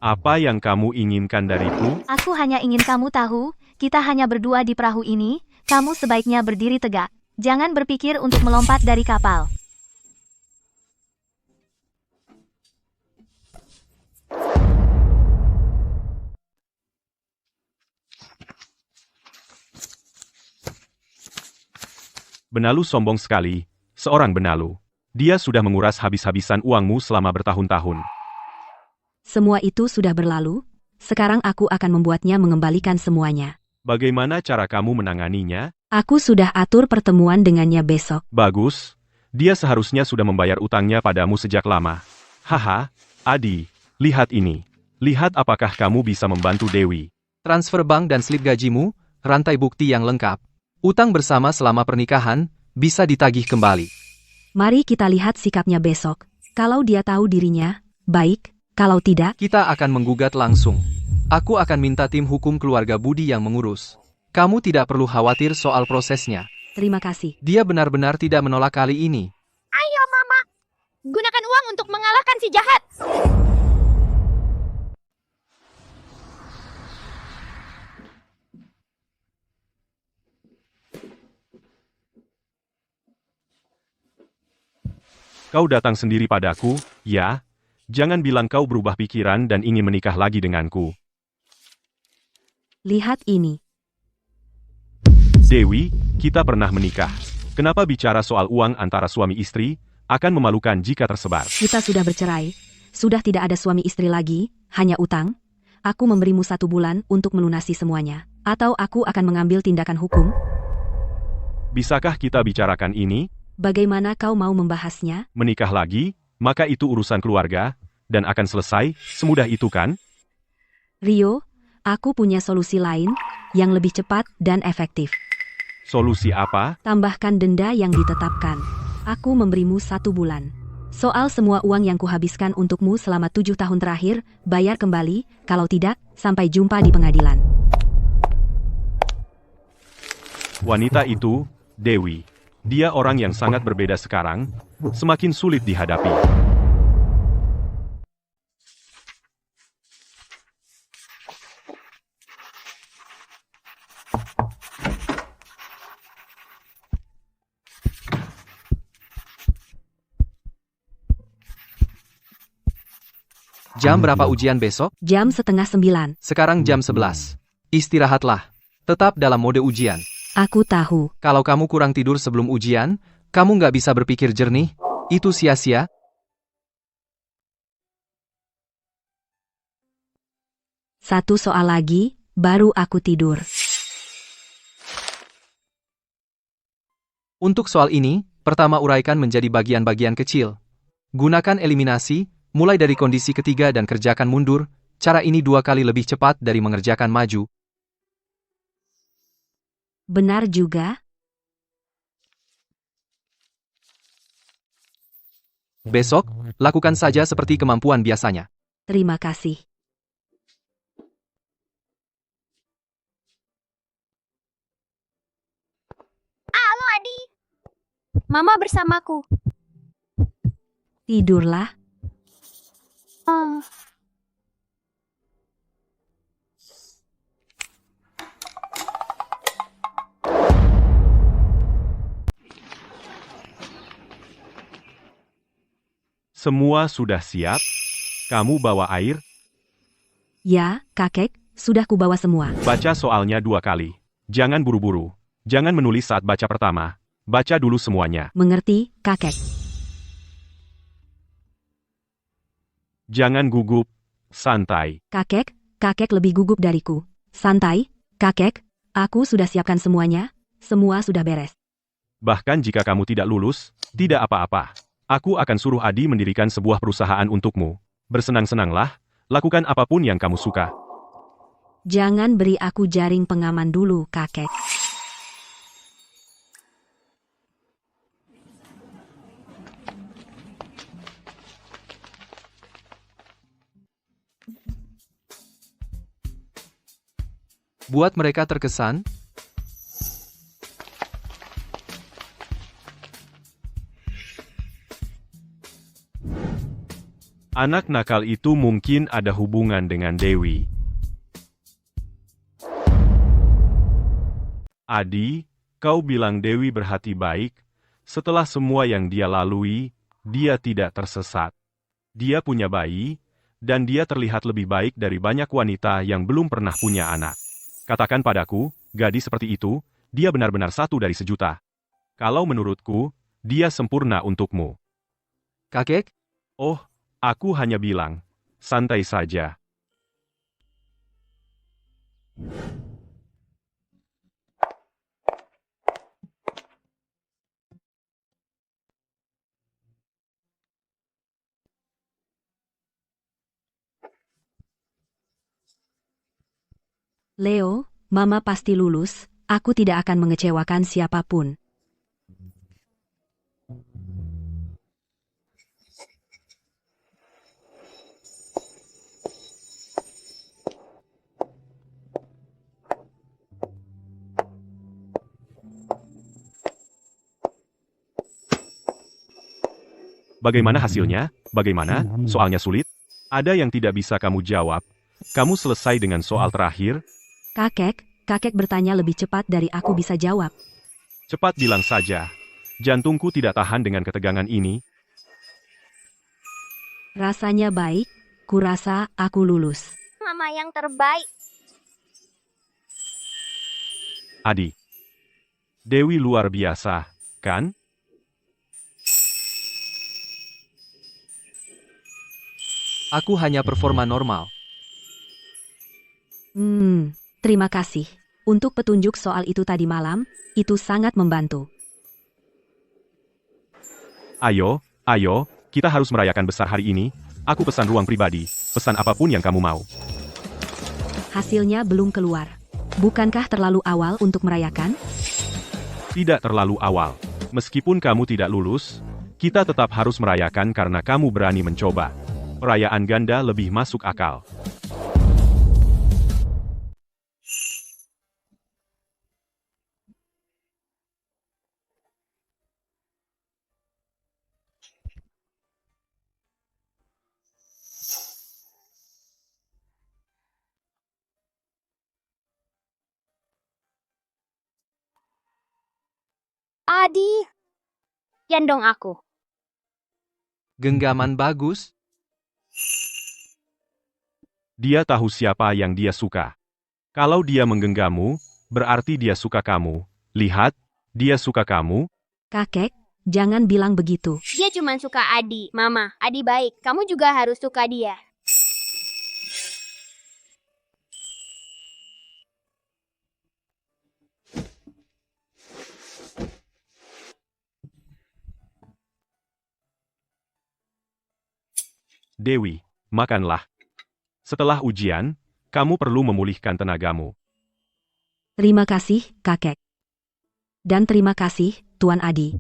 Apa yang kamu inginkan dariku? Aku hanya ingin kamu tahu, kita hanya berdua di perahu ini, kamu sebaiknya berdiri tegak. Jangan berpikir untuk melompat dari kapal. Benalu sombong sekali, seorang benalu. Dia sudah menguras habis-habisan uangmu selama bertahun-tahun. Semua itu sudah berlalu, sekarang aku akan membuatnya mengembalikan semuanya. Bagaimana cara kamu menanganinya? Aku sudah atur pertemuan dengannya besok. Bagus. Dia seharusnya sudah membayar utangnya padamu sejak lama. Haha, Adi, lihat ini. Lihat apakah kamu bisa membantu Dewi. Transfer bank dan slip gajimu, rantai bukti yang lengkap. Utang bersama selama pernikahan, bisa ditagih kembali. Mari kita lihat sikapnya besok. Kalau dia tahu dirinya, baik. Kalau tidak, Kita akan menggugat langsung. Aku akan minta tim hukum keluarga Budi yang mengurus. Kamu tidak perlu khawatir soal prosesnya. terima kasih. Dia benar-benar tidak menolak kali ini. Ayo, Mama. Gunakan uang untuk mengalahkan si jahat. Kau datang sendiri padaku, ya? Jangan bilang kau berubah pikiran dan ingin menikah lagi denganku. Lihat ini. Dewi, kita pernah menikah. Kenapa bicara soal uang antara suami istri? Akan memalukan jika tersebar. Kita sudah bercerai. Sudah tidak ada suami istri lagi, hanya utang. Aku memberimu 1 bulan untuk melunasi semuanya. Atau aku akan mengambil tindakan hukum. Bisakah kita bicarakan ini? Bagaimana kau mau membahasnya? Menikah lagi? Maka itu urusan keluarga, dan akan selesai, semudah itu kan? Rio, aku punya solusi lain, yang lebih cepat dan efektif. Solusi apa? Tambahkan denda yang ditetapkan. Aku memberimu 1 bulan. Soal semua uang yang kuhabiskan untukmu selama 7 tahun terakhir, bayar kembali, kalau tidak, sampai jumpa di pengadilan. Wanita itu, Dewi. Dia orang yang sangat berbeda sekarang, semakin sulit dihadapi. Jam berapa ujian besok? Jam 8:30. Sekarang jam 11. Istirahatlah. Tetap dalam mode ujian. Aku tahu. Kalau kamu kurang tidur sebelum ujian, kamu nggak bisa berpikir jernih. Itu sia-sia. Satu soal lagi, baru aku tidur. Untuk soal ini, pertama uraikan menjadi bagian-bagian kecil. Gunakan eliminasi, mulai dari kondisi ketiga dan kerjakan mundur. Cara ini 2 kali lebih cepat dari mengerjakan maju. Benar juga. Besok, lakukan saja seperti kemampuan biasanya. Terima kasih. Halo, Adi. Mama bersamaku. Tidurlah. Oh. Semua sudah siap? Kamu bawa air? Ya, kakek, sudah kubawa semua. Baca soalnya 2 kali. Jangan buru-buru. Jangan menulis saat baca pertama. Baca dulu semuanya. Mengerti, kakek? Jangan gugup. Santai. Kakek lebih gugup dariku. Santai, kakek, aku sudah siapkan semuanya. Semua sudah beres. Bahkan jika kamu tidak lulus, tidak apa-apa. Aku akan suruh Adi mendirikan sebuah perusahaan untukmu. Bersenang-senanglah, lakukan apapun yang kamu suka. Jangan beri aku jaring pengaman dulu, kakek. Buat mereka terkesan, Anak nakal itu mungkin ada hubungan dengan Dewi. Adi, kau bilang Dewi berhati baik. Setelah semua yang dia lalui, dia tidak tersesat. Dia punya bayi, dan dia terlihat lebih baik dari banyak wanita yang belum pernah punya anak. Katakan padaku, gadis seperti itu, dia benar-benar satu dari sejuta. Kalau menurutku, dia sempurna untukmu. Kakek, Oh, aku hanya bilang, santai saja. Leo, Mama pasti lulus, aku tidak akan mengecewakan siapapun. Bagaimana hasilnya? Bagaimana? Soalnya sulit? Ada yang tidak bisa kamu jawab. Kamu selesai dengan soal terakhir? Kakek bertanya lebih cepat dari aku bisa jawab. Cepat bilang saja. Jantungku tidak tahan dengan ketegangan ini. Rasanya baik, kurasa aku lulus. Mama yang terbaik. Adi. Dewi luar biasa, kan? aku hanya performa normal. Terima kasih. Untuk petunjuk soal itu tadi malam, itu sangat membantu. Ayo, kita harus merayakan besar hari ini. Aku pesan ruang pribadi, pesan apapun yang kamu mau. Hasilnya belum keluar. Bukankah terlalu awal untuk merayakan? Tidak terlalu awal. Meskipun kamu tidak lulus, kita tetap harus merayakan karena kamu berani mencoba. Perayaan ganda lebih masuk akal. Adi. Gendong aku. Genggaman bagus. Dia tahu siapa yang dia suka. Kalau dia menggenggammu, berarti dia suka kamu. Lihat, dia suka kamu. Kakek, jangan bilang begitu. Dia cuma suka Adi. Mama, Adi baik. Kamu juga harus suka dia. Dewi, makanlah. Setelah ujian, kamu perlu memulihkan tenagamu. Terima kasih, kakek. Dan terima kasih, Tuan Adi.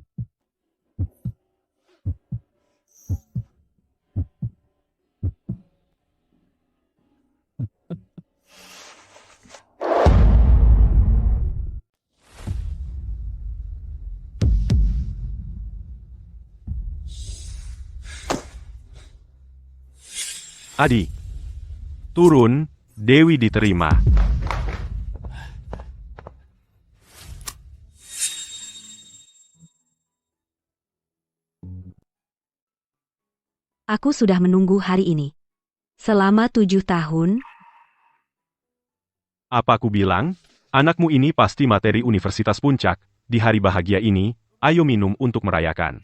Adi, turun, Dewi diterima. Aku sudah menunggu hari ini. Selama 7 tahun, Apa aku bilang? Anakmu ini pasti materi Universitas Puncak. Di hari bahagia ini, ayo minum untuk merayakan.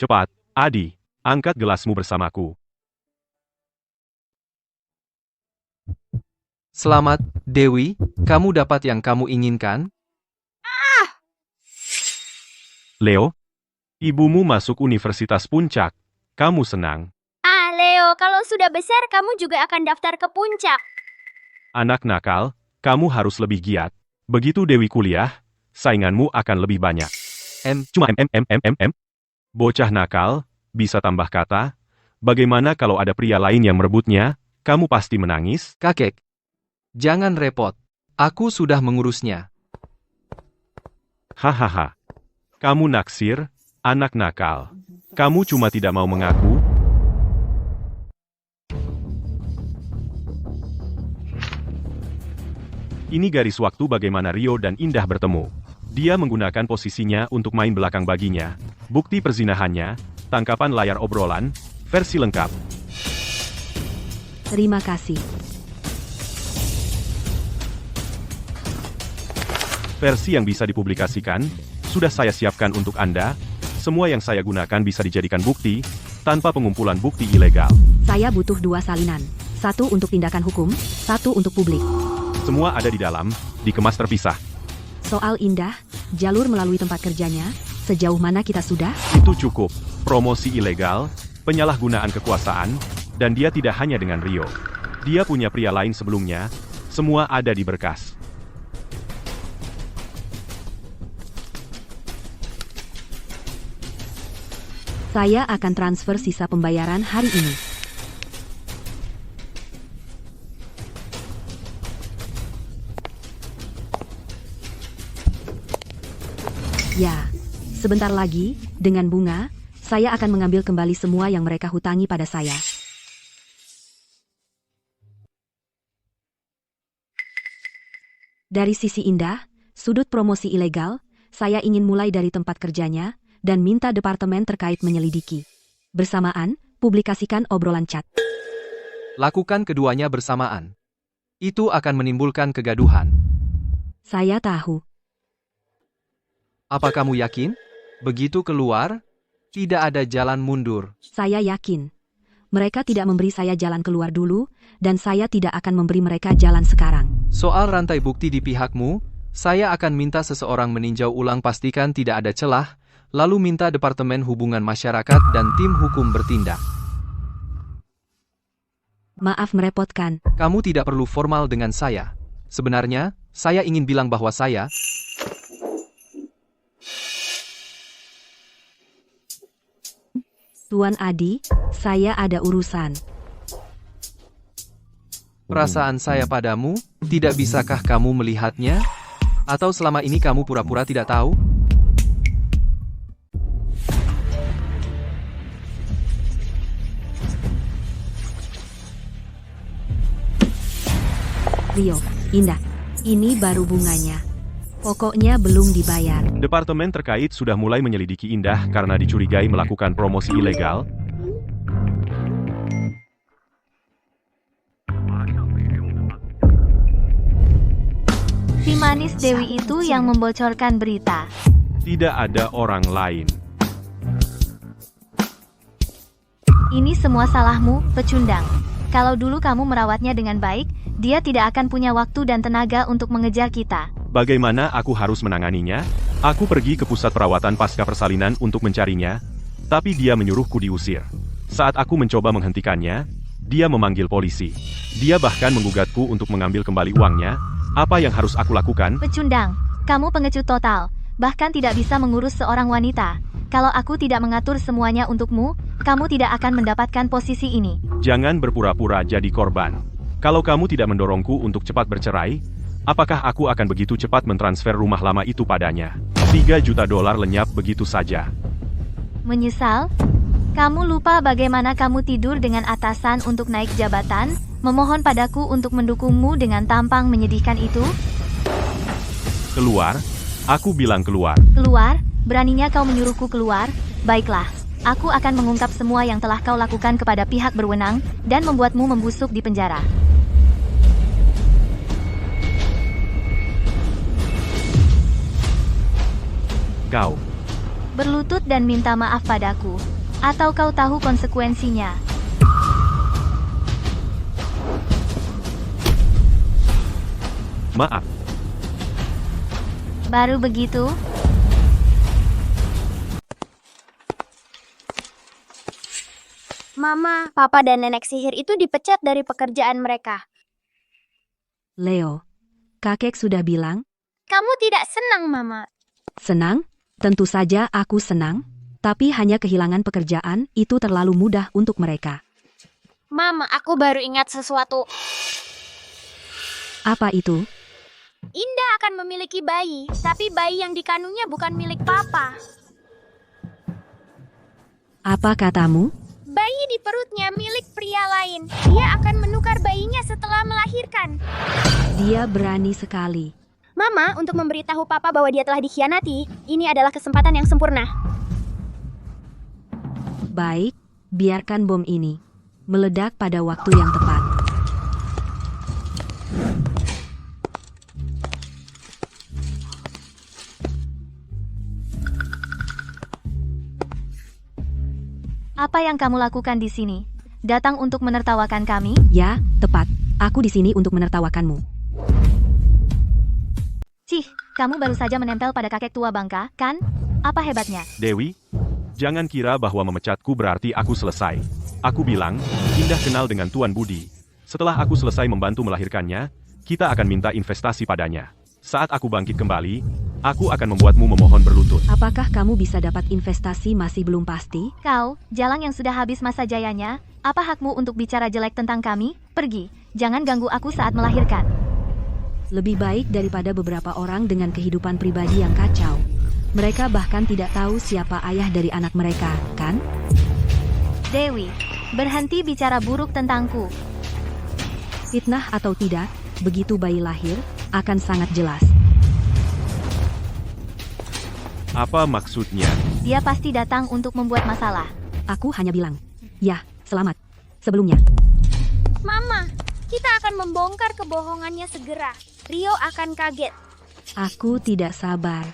Cepat, Adi, angkat gelasmu bersamaku. Selamat, Dewi, kamu dapat yang kamu inginkan? Leo, ibumu masuk Universitas Puncak. Kamu senang. Ah, Leo, kalau sudah besar kamu juga akan daftar ke puncak. Anak nakal, kamu harus lebih giat. Begitu Dewi kuliah, sainganmu akan lebih banyak. Cuma Bocah nakal, bisa tambah kata. Bagaimana kalau ada pria lain yang merebutnya? Kamu pasti menangis. Kakek, jangan repot. Aku sudah mengurusnya. Hahaha. Kamu naksir, anak nakal. Kamu cuma tidak mau mengaku. Ini garis waktu bagaimana Rio dan Indah bertemu. Dia menggunakan posisinya untuk main belakang baginya. Bukti perzinahannya, tangkapan layar obrolan, versi lengkap. Terima kasih. Versi yang bisa dipublikasikan, sudah saya siapkan untuk Anda. Semua yang saya gunakan bisa dijadikan bukti, tanpa pengumpulan bukti ilegal. Saya butuh 2 salinan. 1 untuk tindakan hukum, 1 untuk publik. Semua ada di dalam, dikemas terpisah. Soal Indah, jalur melalui tempat kerjanya, sejauh mana kita sudah? Itu cukup. Promosi ilegal, penyalahgunaan kekuasaan, dan dia tidak hanya dengan Rio. Dia punya pria lain sebelumnya, semua ada di berkas. Saya akan transfer sisa pembayaran hari ini. Ya, sebentar lagi, dengan bunga, saya akan mengambil kembali semua yang mereka hutangi pada saya. Dari sisi Indah, sudut promosi ilegal, saya ingin mulai dari tempat kerjanya, dan minta departemen terkait menyelidiki. Bersamaan, publikasikan obrolan chat. Lakukan keduanya bersamaan. Itu akan menimbulkan kegaduhan. Saya tahu. Apa kamu yakin? Begitu keluar, tidak ada jalan mundur. Saya yakin. Mereka tidak memberi saya jalan keluar dulu, dan saya tidak akan memberi mereka jalan sekarang. Soal rantai bukti di pihakmu, saya akan minta seseorang meninjau ulang pastikan tidak ada celah, lalu minta Departemen Hubungan Masyarakat dan tim hukum bertindak. Maaf merepotkan. Kamu tidak perlu formal dengan saya. Sebenarnya, saya ingin bilang bahwa saya... Tuan Adi, saya ada urusan. Perasaan saya padamu, tidak bisakah kamu melihatnya? Atau selama ini kamu pura-pura tidak tahu? Rio, Indah, ini baru bunganya. Pokoknya belum dibayar. Departemen terkait sudah mulai menyelidiki Indah karena dicurigai melakukan promosi ilegal. Si manis Dewi itu yang membocorkan berita. Tidak ada orang lain. Ini semua salahmu, pecundang. Kalau dulu kamu merawatnya dengan baik, dia tidak akan punya waktu dan tenaga untuk mengejar kita. Bagaimana aku harus menanganinya? Aku pergi ke pusat perawatan pasca persalinan untuk mencarinya, tapi dia menyuruhku diusir. Saat aku mencoba menghentikannya, dia memanggil polisi. Dia bahkan menggugatku untuk mengambil kembali uangnya. Apa yang harus aku lakukan? Pecundang, kamu pengecut total, bahkan tidak bisa mengurus seorang wanita. Kalau aku tidak mengatur semuanya untukmu, kamu tidak akan mendapatkan posisi ini. Jangan berpura-pura jadi korban. Kalau kamu tidak mendorongku untuk cepat bercerai, apakah aku akan begitu cepat mentransfer rumah lama itu padanya? 3 juta dolar lenyap begitu saja. Menyesal? Kamu lupa bagaimana kamu tidur dengan atasan untuk naik jabatan, memohon padaku untuk mendukungmu dengan tampang menyedihkan itu? Keluar? Aku bilang keluar. Keluar? Beraninya kau menyuruhku keluar? Baiklah, aku akan mengungkap semua yang telah kau lakukan kepada pihak berwenang, dan membuatmu membusuk di penjara. Kau. Berlutut dan minta maaf padaku. Atau kau tahu konsekuensinya? Maaf. Baru begitu? Mama, Papa dan Nenek sihir itu dipecat dari pekerjaan mereka. Leo, kakek sudah bilang, Kamu tidak senang, Mama. senang? Tentu saja aku senang, tapi hanya kehilangan pekerjaan itu terlalu mudah untuk mereka. Mama, aku baru ingat sesuatu. Apa itu? Indah akan memiliki bayi, tapi bayi yang dikandungnya bukan milik Papa. Apa katamu? Bayi di perutnya milik pria lain. Dia akan menukar bayinya setelah melahirkan. Dia berani sekali. Mama, untuk memberitahu Papa bahwa dia telah dikhianati, ini adalah kesempatan yang sempurna. Baik, biarkan bom ini meledak pada waktu yang tepat. Apa yang kamu lakukan di sini? Datang untuk menertawakan kami? Ya, tepat. Aku di sini untuk menertawakanmu. Cih, kamu baru saja menempel pada kakek tua bangka, kan? Apa hebatnya? Dewi, jangan kira bahwa memecatku berarti aku selesai. Aku bilang, Indah kenal dengan Tuan Budi. Setelah aku selesai membantu melahirkannya, kita akan minta investasi padanya. Saat aku bangkit kembali, aku akan membuatmu memohon berlutut. Apakah kamu bisa dapat investasi masih belum pasti? Kau, Jalang yang sudah habis masa jayanya, apa hakmu untuk bicara jelek tentang kami? Pergi, jangan ganggu aku saat melahirkan. Lebih baik daripada beberapa orang dengan kehidupan pribadi yang kacau. Mereka bahkan tidak tahu siapa ayah dari anak mereka, kan? Dewi, berhenti bicara buruk tentangku. Fitnah atau tidak, begitu bayi lahir, akan sangat jelas. Apa maksudnya? Dia pasti datang untuk membuat masalah. Aku hanya bilang, ya, selamat. Sebelumnya, Mama, kita akan membongkar kebohongannya segera. Rio akan kaget. aku tidak sabar.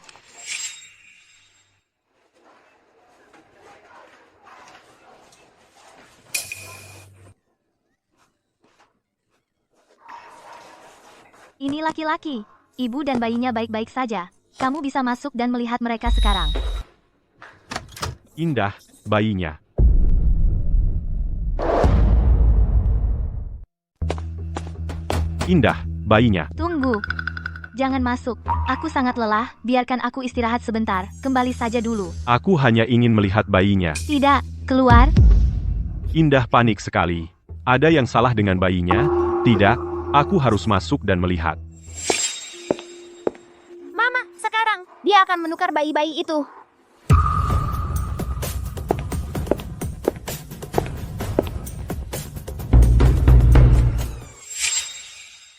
Ini laki-laki. Ibu dan bayinya baik-baik saja. Kamu bisa masuk dan melihat mereka sekarang. Indah, bayinya. Indah, bayinya. Tunggu. Jangan masuk. Aku sangat lelah. Biarkan aku istirahat sebentar. Kembali saja dulu. Aku hanya ingin melihat bayinya. Tidak, keluar. Indah panik sekali. Ada yang salah dengan bayinya? Tidak, aku harus masuk dan melihat. Mama, sekarang dia akan menukar bayi-bayi itu.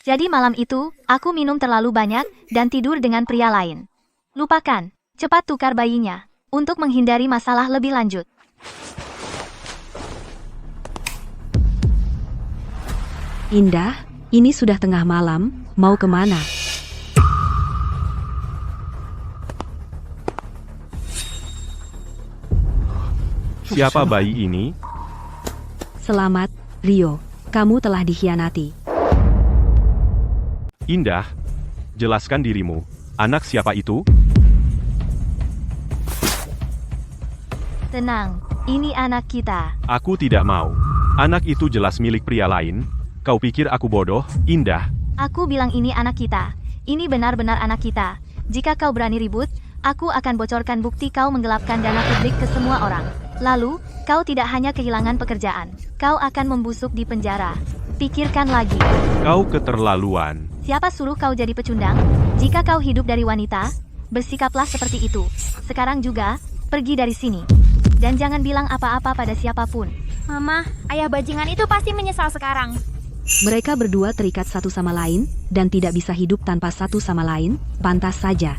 Jadi malam itu, aku minum terlalu banyak dan tidur dengan pria lain. Lupakan. Cepat tukar bayinya. Untuk menghindari masalah lebih lanjut. Indah, ini sudah tengah malam, mau kemana? Siapa bayi ini? Selamat, Rio. Kamu telah dikhianati. Indah, jelaskan dirimu. Anak siapa itu? Tenang, ini anak kita. Aku tidak mau. Anak itu jelas milik pria lain. Kau pikir aku bodoh, Indah? Aku bilang ini anak kita. Ini benar-benar anak kita. Jika kau berani ribut, aku akan bocorkan bukti kau menggelapkan dana publik ke semua orang. Lalu, kau tidak hanya kehilangan pekerjaan. Kau akan membusuk di penjara. Pikirkan lagi. Kau keterlaluan. Siapa suruh kau jadi pecundang? Jika kau hidup dari wanita, bersikaplah seperti itu. Sekarang juga, pergi dari sini. Dan jangan bilang apa-apa pada siapapun. Mama, ayah bajingan itu pasti menyesal sekarang. Mereka berdua terikat satu sama lain, dan tidak bisa hidup tanpa satu sama lain, pantas saja.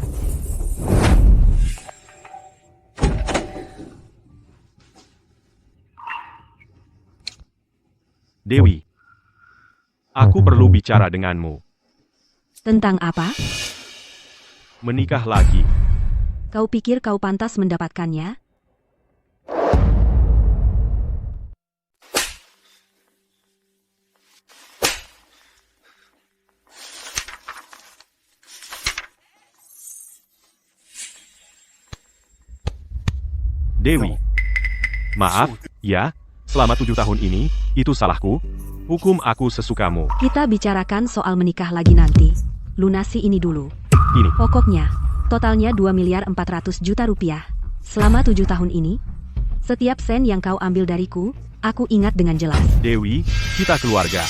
Dewi, aku perlu bicara denganmu. Tentang apa? Menikah lagi. Kau pikir kau pantas mendapatkannya? Dewi. Maaf, ya, selama 7 tahun ini, itu salahku. Hukum aku sesukamu. Kita bicarakan soal menikah lagi nanti. Lunasi ini dulu. Ini, Pokoknya, totalnya 2.400.000.000 rupiah. Selama 7 tahun ini, setiap sen yang kau ambil dariku, aku ingat dengan jelas. Dewi, kita keluarga.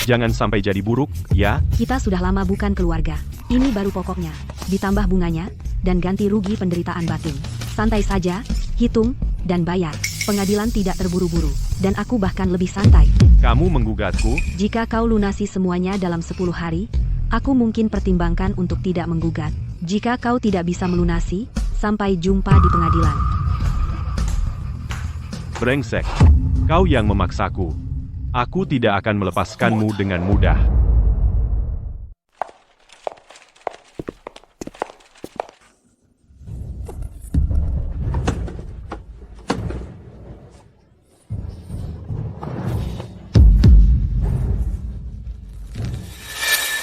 Jangan sampai jadi buruk, ya. Kita sudah lama bukan keluarga. Ini baru pokoknya. Ditambah bunganya, dan ganti rugi penderitaan batin. Santai saja, hitung, dan bayar. Pengadilan tidak terburu-buru, dan aku bahkan lebih santai. Kamu menggugatku? Jika kau lunasi semuanya dalam 10 hari, aku mungkin pertimbangkan untuk tidak menggugat. Jika kau tidak bisa melunasi, sampai jumpa di pengadilan. Brengsek. Kau yang memaksaku. Aku tidak akan melepaskanmu dengan mudah.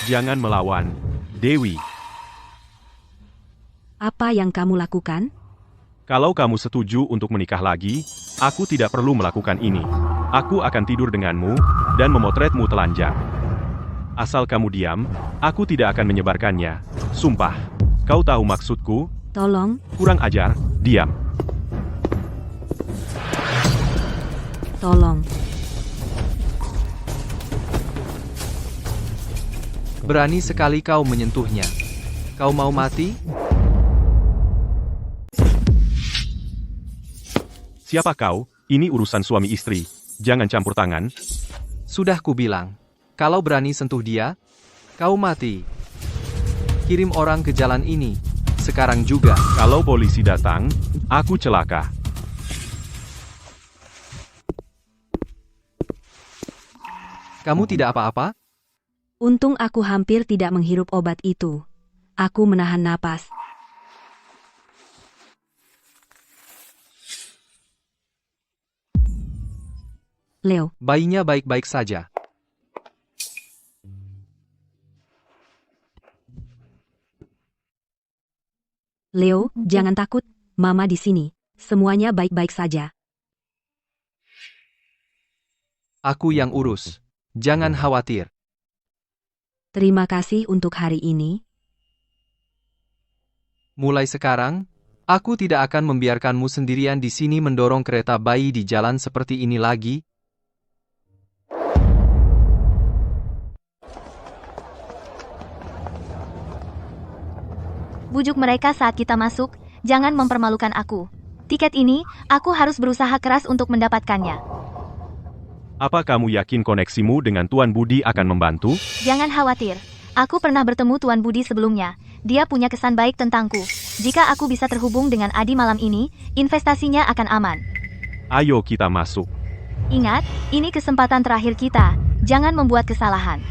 Jangan melawan, Dewi. Apa yang kamu lakukan? Kalau kamu setuju untuk menikah lagi, aku tidak perlu melakukan ini. Aku akan tidur denganmu dan memotretmu telanjang. Asal kamu diam, aku tidak akan menyebarkannya. Sumpah. Kau tahu maksudku? Tolong, Kurang ajar, diam. tolong. Berani sekali kau menyentuhnya. Kau mau mati? Siapa kau? Ini urusan suami istri. Jangan campur tangan. Sudah kubilang. Kalau berani sentuh dia, kau mati. Kirim orang ke jalan ini. Sekarang juga. Kalau polisi datang, aku celaka. Kamu tidak apa-apa? Untung aku hampir tidak menghirup obat itu. Aku menahan napas. Leo, Bayinya baik-baik saja. Leo, jangan takut. Mama di sini. Semuanya baik-baik saja. Aku yang urus. Jangan khawatir. Terima kasih untuk hari ini. Mulai sekarang, aku tidak akan membiarkanmu sendirian di sini mendorong kereta bayi di jalan seperti ini lagi. Bujuk mereka saat kita masuk, jangan mempermalukan aku. Tiket ini, aku harus berusaha keras untuk mendapatkannya. Apa kamu yakin koneksimu dengan Tuan Budi akan membantu? Jangan khawatir, aku pernah bertemu Tuan Budi sebelumnya. Dia punya kesan baik tentangku. Jika aku bisa terhubung dengan Adi malam ini, investasinya akan aman. Ayo kita masuk. Ingat, ini kesempatan terakhir kita. Jangan membuat kesalahan.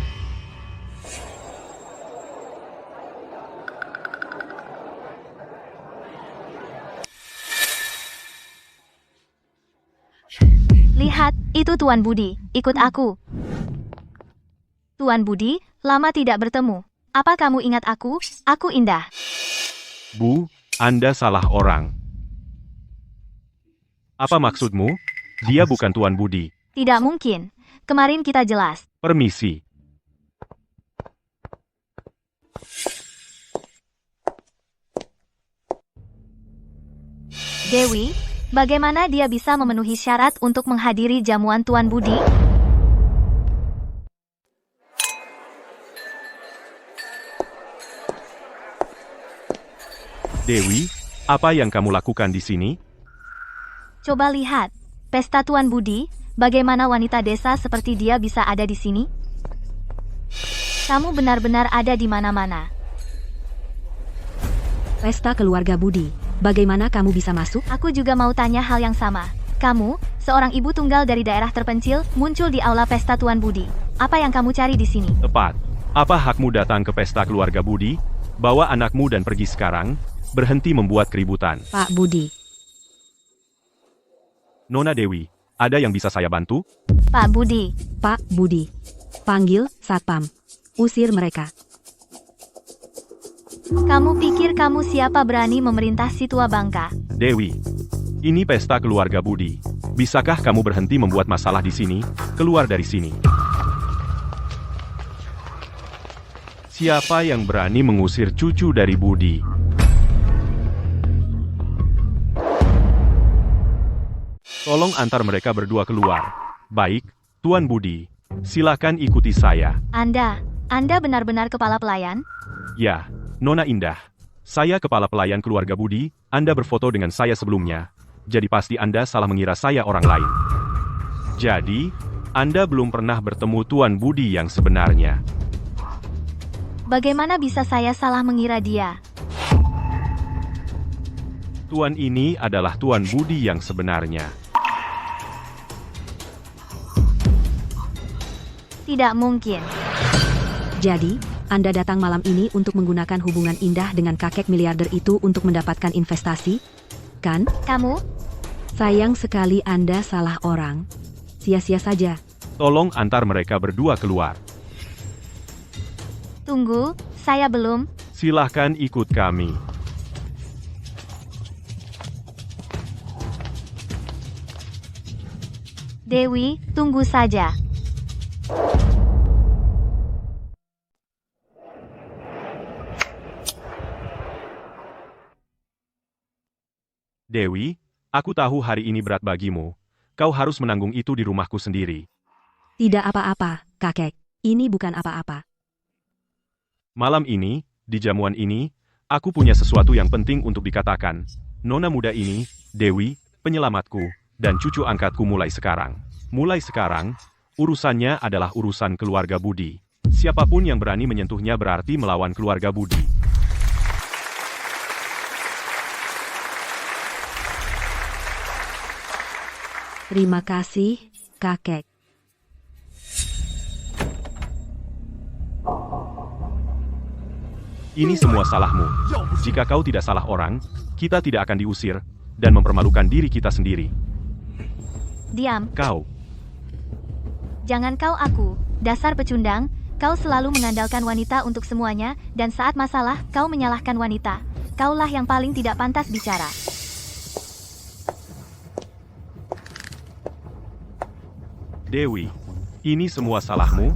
Lihat, itu Tuan Budi. Ikut aku. Tuan Budi, lama tidak bertemu. Apa kamu ingat aku? Aku Indah. Bu, Anda salah orang. Apa maksudmu? Dia bukan Tuan Budi. Tidak mungkin. Kemarin kita jelas. Permisi. Dewi, bagaimana dia bisa memenuhi syarat untuk menghadiri jamuan Tuan Budi? Dewi, apa yang kamu lakukan di sini? Coba lihat, pesta Tuan Budi, bagaimana wanita desa seperti dia bisa ada di sini? Kamu benar-benar ada di mana-mana. Pesta keluarga Budi. Bagaimana kamu bisa masuk? Aku juga mau tanya hal yang sama. Kamu, seorang ibu tunggal dari daerah terpencil, muncul di aula pesta Tuan Budi. Apa yang kamu cari di sini? Tepat. Apa hakmu datang ke pesta keluarga Budi? Bawa anakmu dan pergi sekarang. Berhenti membuat keributan. Pak Budi. Nona Dewi, ada yang bisa saya bantu? Pak Budi. Pak Budi. Panggil Satpam. Usir mereka. Kamu pikir kamu siapa berani memerintah si tua bangka? Dewi, ini pesta keluarga Budi. Bisakah kamu berhenti membuat masalah di sini? Keluar dari sini. Siapa yang berani mengusir cucu dari Budi? Tolong antar mereka berdua keluar. Baik, Tuan Budi. Silakan ikuti saya. Anda benar-benar kepala pelayan? Ya, Nona Indah. Saya kepala pelayan keluarga Budi. Anda berfoto dengan saya sebelumnya. jadi pasti Anda salah mengira saya orang lain. Jadi, Anda belum pernah bertemu Tuan Budi yang sebenarnya. Bagaimana bisa saya salah mengira dia? Tuan ini adalah Tuan Budi yang sebenarnya. Tidak mungkin. Jadi, Anda datang malam ini untuk menggunakan hubungan indah dengan kakek miliarder itu untuk mendapatkan investasi? Kan? Kamu? Sayang sekali Anda salah orang. Sia-sia saja. Tolong antar mereka berdua keluar. Tunggu, saya belum. Silahkan ikut kami. Dewi, tunggu saja. Dewi, aku tahu hari ini berat bagimu. Kau harus menanggung itu di rumahku sendiri. Tidak apa-apa, kakek. Ini bukan apa-apa. Malam ini, di jamuan ini, aku punya sesuatu yang penting untuk dikatakan. Nona muda ini, Dewi, penyelamatku, dan cucu angkatku mulai sekarang. Mulai sekarang, urusannya adalah urusan keluarga Budi. Siapapun yang berani menyentuhnya berarti melawan keluarga Budi. Terima kasih, kakek. Ini semua salahmu. Jika kau tidak salah orang, kita tidak akan diusir, dan mempermalukan diri kita sendiri. Diam. Kau, Jangan kau aku. Dasar pecundang, kau selalu mengandalkan wanita untuk semuanya, dan saat masalah, kau menyalahkan wanita. Kaulah yang paling tidak pantas bicara. Dewi, ini semua salahmu?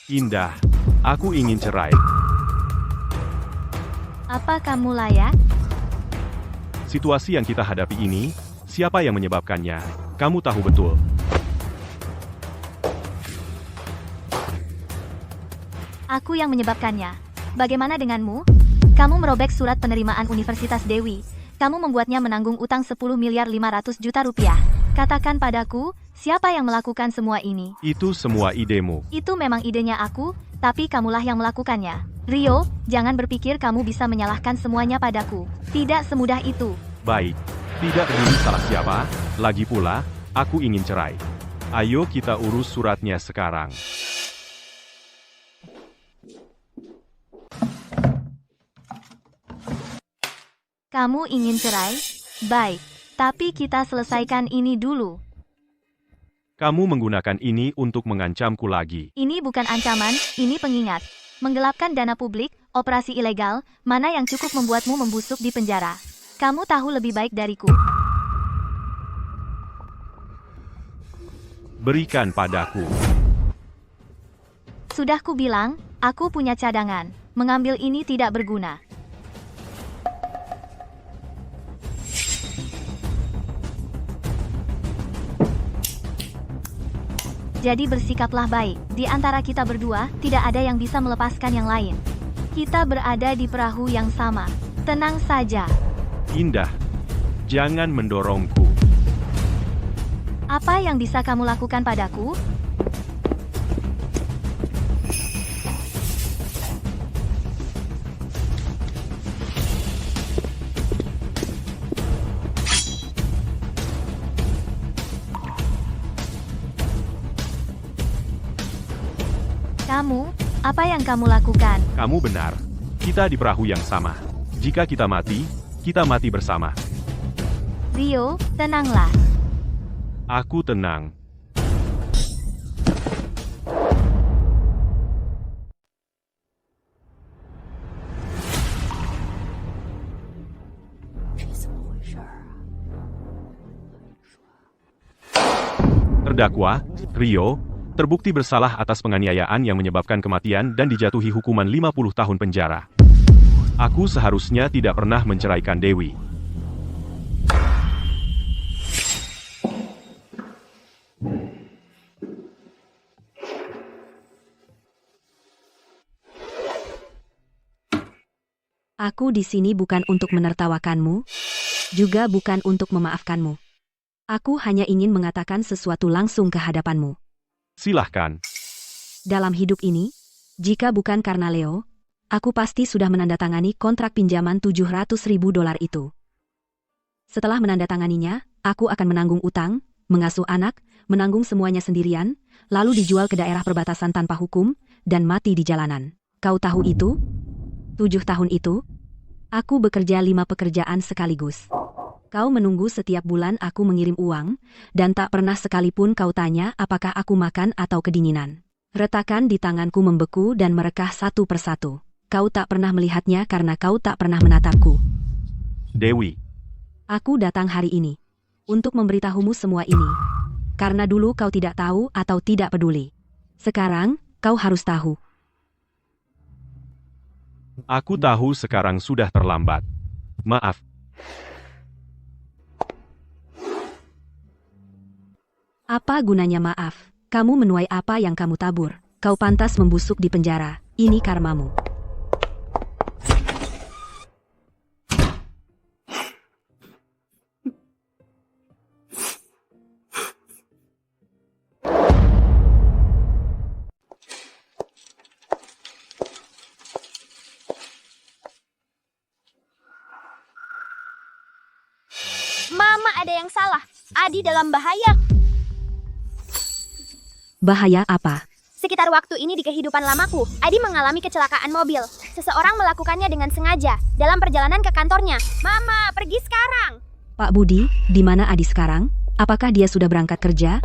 Indah, aku ingin cerai. Apa kamu layak? Situasi yang kita hadapi ini, siapa yang menyebabkannya? Kamu tahu betul. Aku yang menyebabkannya. Bagaimana denganmu? Kamu merobek surat penerimaan Universitas Dewi. Kamu membuatnya menanggung utang 10.500.000.000 rupiah. Katakan padaku, siapa yang melakukan semua ini? Itu semua idemu. Itu memang idenya aku, tapi kamulah yang melakukannya. Rio, jangan berpikir kamu bisa menyalahkan semuanya padaku. Tidak semudah itu. Baik, tidak peduli salah siapa, lagi pula, aku ingin cerai. Ayo kita urus suratnya sekarang. Kamu ingin cerai? Baik, tapi kita selesaikan ini dulu. Kamu menggunakan ini untuk mengancamku lagi. Ini bukan ancaman, ini pengingat. Menggelapkan dana publik, operasi ilegal, mana yang cukup membuatmu membusuk di penjara. Kamu tahu lebih baik dariku. Berikan padaku. Sudah ku bilang, aku punya cadangan. Mengambil ini tidak berguna. Jadi bersikaplah baik. Di antara kita berdua, tidak ada yang bisa melepaskan yang lain. Kita berada di perahu yang sama. Tenang saja. Indah, jangan mendorongku. Apa yang bisa kamu lakukan padaku? Kamu, apa yang kamu lakukan? Kamu benar. Kita di perahu yang sama. Jika kita mati bersama. Rio, tenanglah. Aku tenang. Terdakwa, Rio, terbukti bersalah atas penganiayaan yang menyebabkan kematian dan dijatuhi hukuman 50 tahun penjara. Aku seharusnya tidak pernah menceraikan Dewi. Aku di sini bukan untuk menertawakanmu, juga bukan untuk memaafkanmu. Aku hanya ingin mengatakan sesuatu langsung ke hadapanmu. Silahkan. Dalam hidup ini, jika bukan karena Leo, aku pasti sudah menandatangani kontrak pinjaman $700.000 itu. Setelah menandatanganinya, aku akan menanggung utang, mengasuh anak, menanggung semuanya sendirian, lalu dijual ke daerah perbatasan tanpa hukum, dan mati di jalanan. Kau tahu itu? 7 tahun itu, aku bekerja 5 pekerjaan sekaligus. Kau menunggu setiap bulan aku mengirim uang, dan tak pernah sekalipun kau tanya apakah aku makan atau kedinginan. Retakan di tanganku membeku dan merekah satu persatu. Kau tak pernah melihatnya karena kau tak pernah menatapku. Dewi. Aku datang hari ini untuk memberitahumu semua ini. Karena dulu kau tidak tahu atau tidak peduli. Sekarang, kau harus tahu. Aku tahu sekarang sudah terlambat. Maaf. Apa gunanya maaf? Kamu menuai apa yang kamu tabur. Kau pantas membusuk di penjara. Ini karmamu. Mama, ada yang salah. Adi dalam bahaya. Bahaya apa? Sekitar waktu ini di kehidupan lamaku, Adi mengalami kecelakaan mobil. Seseorang melakukannya dengan sengaja dalam perjalanan ke kantornya. Mama, pergi sekarang. Pak Budi, di mana Adi sekarang? Apakah dia sudah berangkat kerja?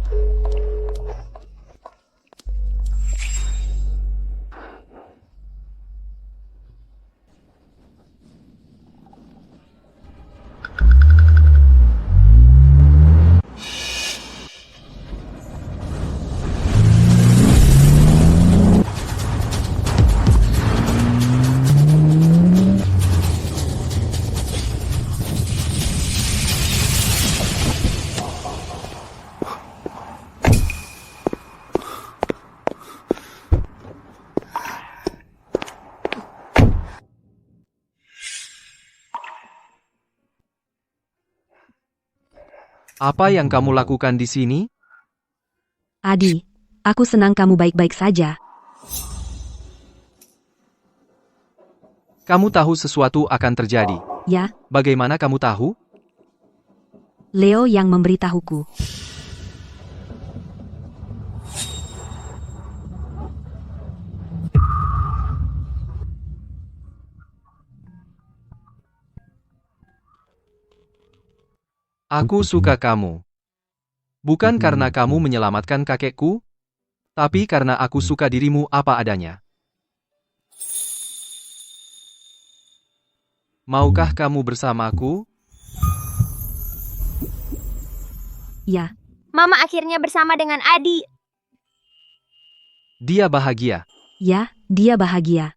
Apa yang kamu lakukan di sini? Adi, aku senang kamu baik-baik saja. Kamu tahu sesuatu akan terjadi. Ya, Bagaimana kamu tahu? Leo yang memberitahuku. Aku suka kamu. Bukan karena kamu menyelamatkan kakekku, tapi karena aku suka dirimu apa adanya. Maukah kamu bersamaku? Ya, Mama akhirnya bersama dengan Adi. Dia bahagia. ya, dia bahagia.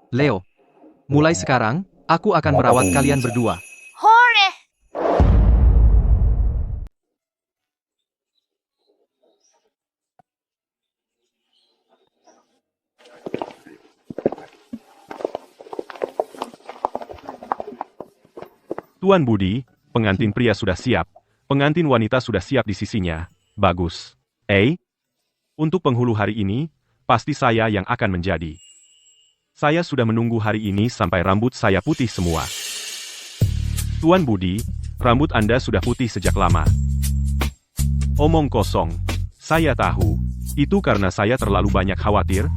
Leo, mulai sekarang, aku akan merawat kalian berdua. Hore! Tuan Budi, pengantin pria sudah siap. Pengantin wanita sudah siap di sisinya. Bagus. Untuk penghulu hari ini, pasti saya yang akan menjadi. Saya sudah menunggu hari ini sampai rambut saya putih semua. Tuan Budi, rambut Anda sudah putih sejak lama. Omong kosong. Saya tahu. Itu karena saya terlalu banyak khawatir.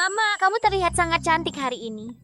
Mama, kamu terlihat sangat cantik hari ini.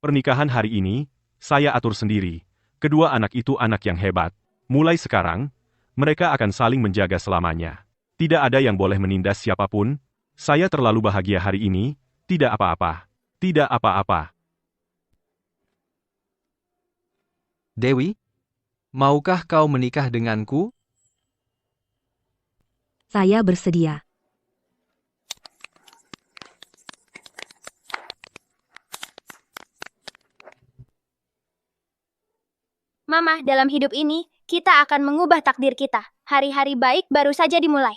Pernikahan hari ini, saya atur sendiri. Kedua anak itu anak yang hebat. Mulai sekarang, mereka akan saling menjaga selamanya. Tidak ada yang boleh menindas siapapun. Saya terlalu bahagia hari ini, tidak apa-apa. Tidak apa-apa. Dewi, maukah kau menikah denganku? Saya bersedia. Mama, dalam hidup ini, kita akan mengubah takdir kita. Hari-hari baik baru saja dimulai.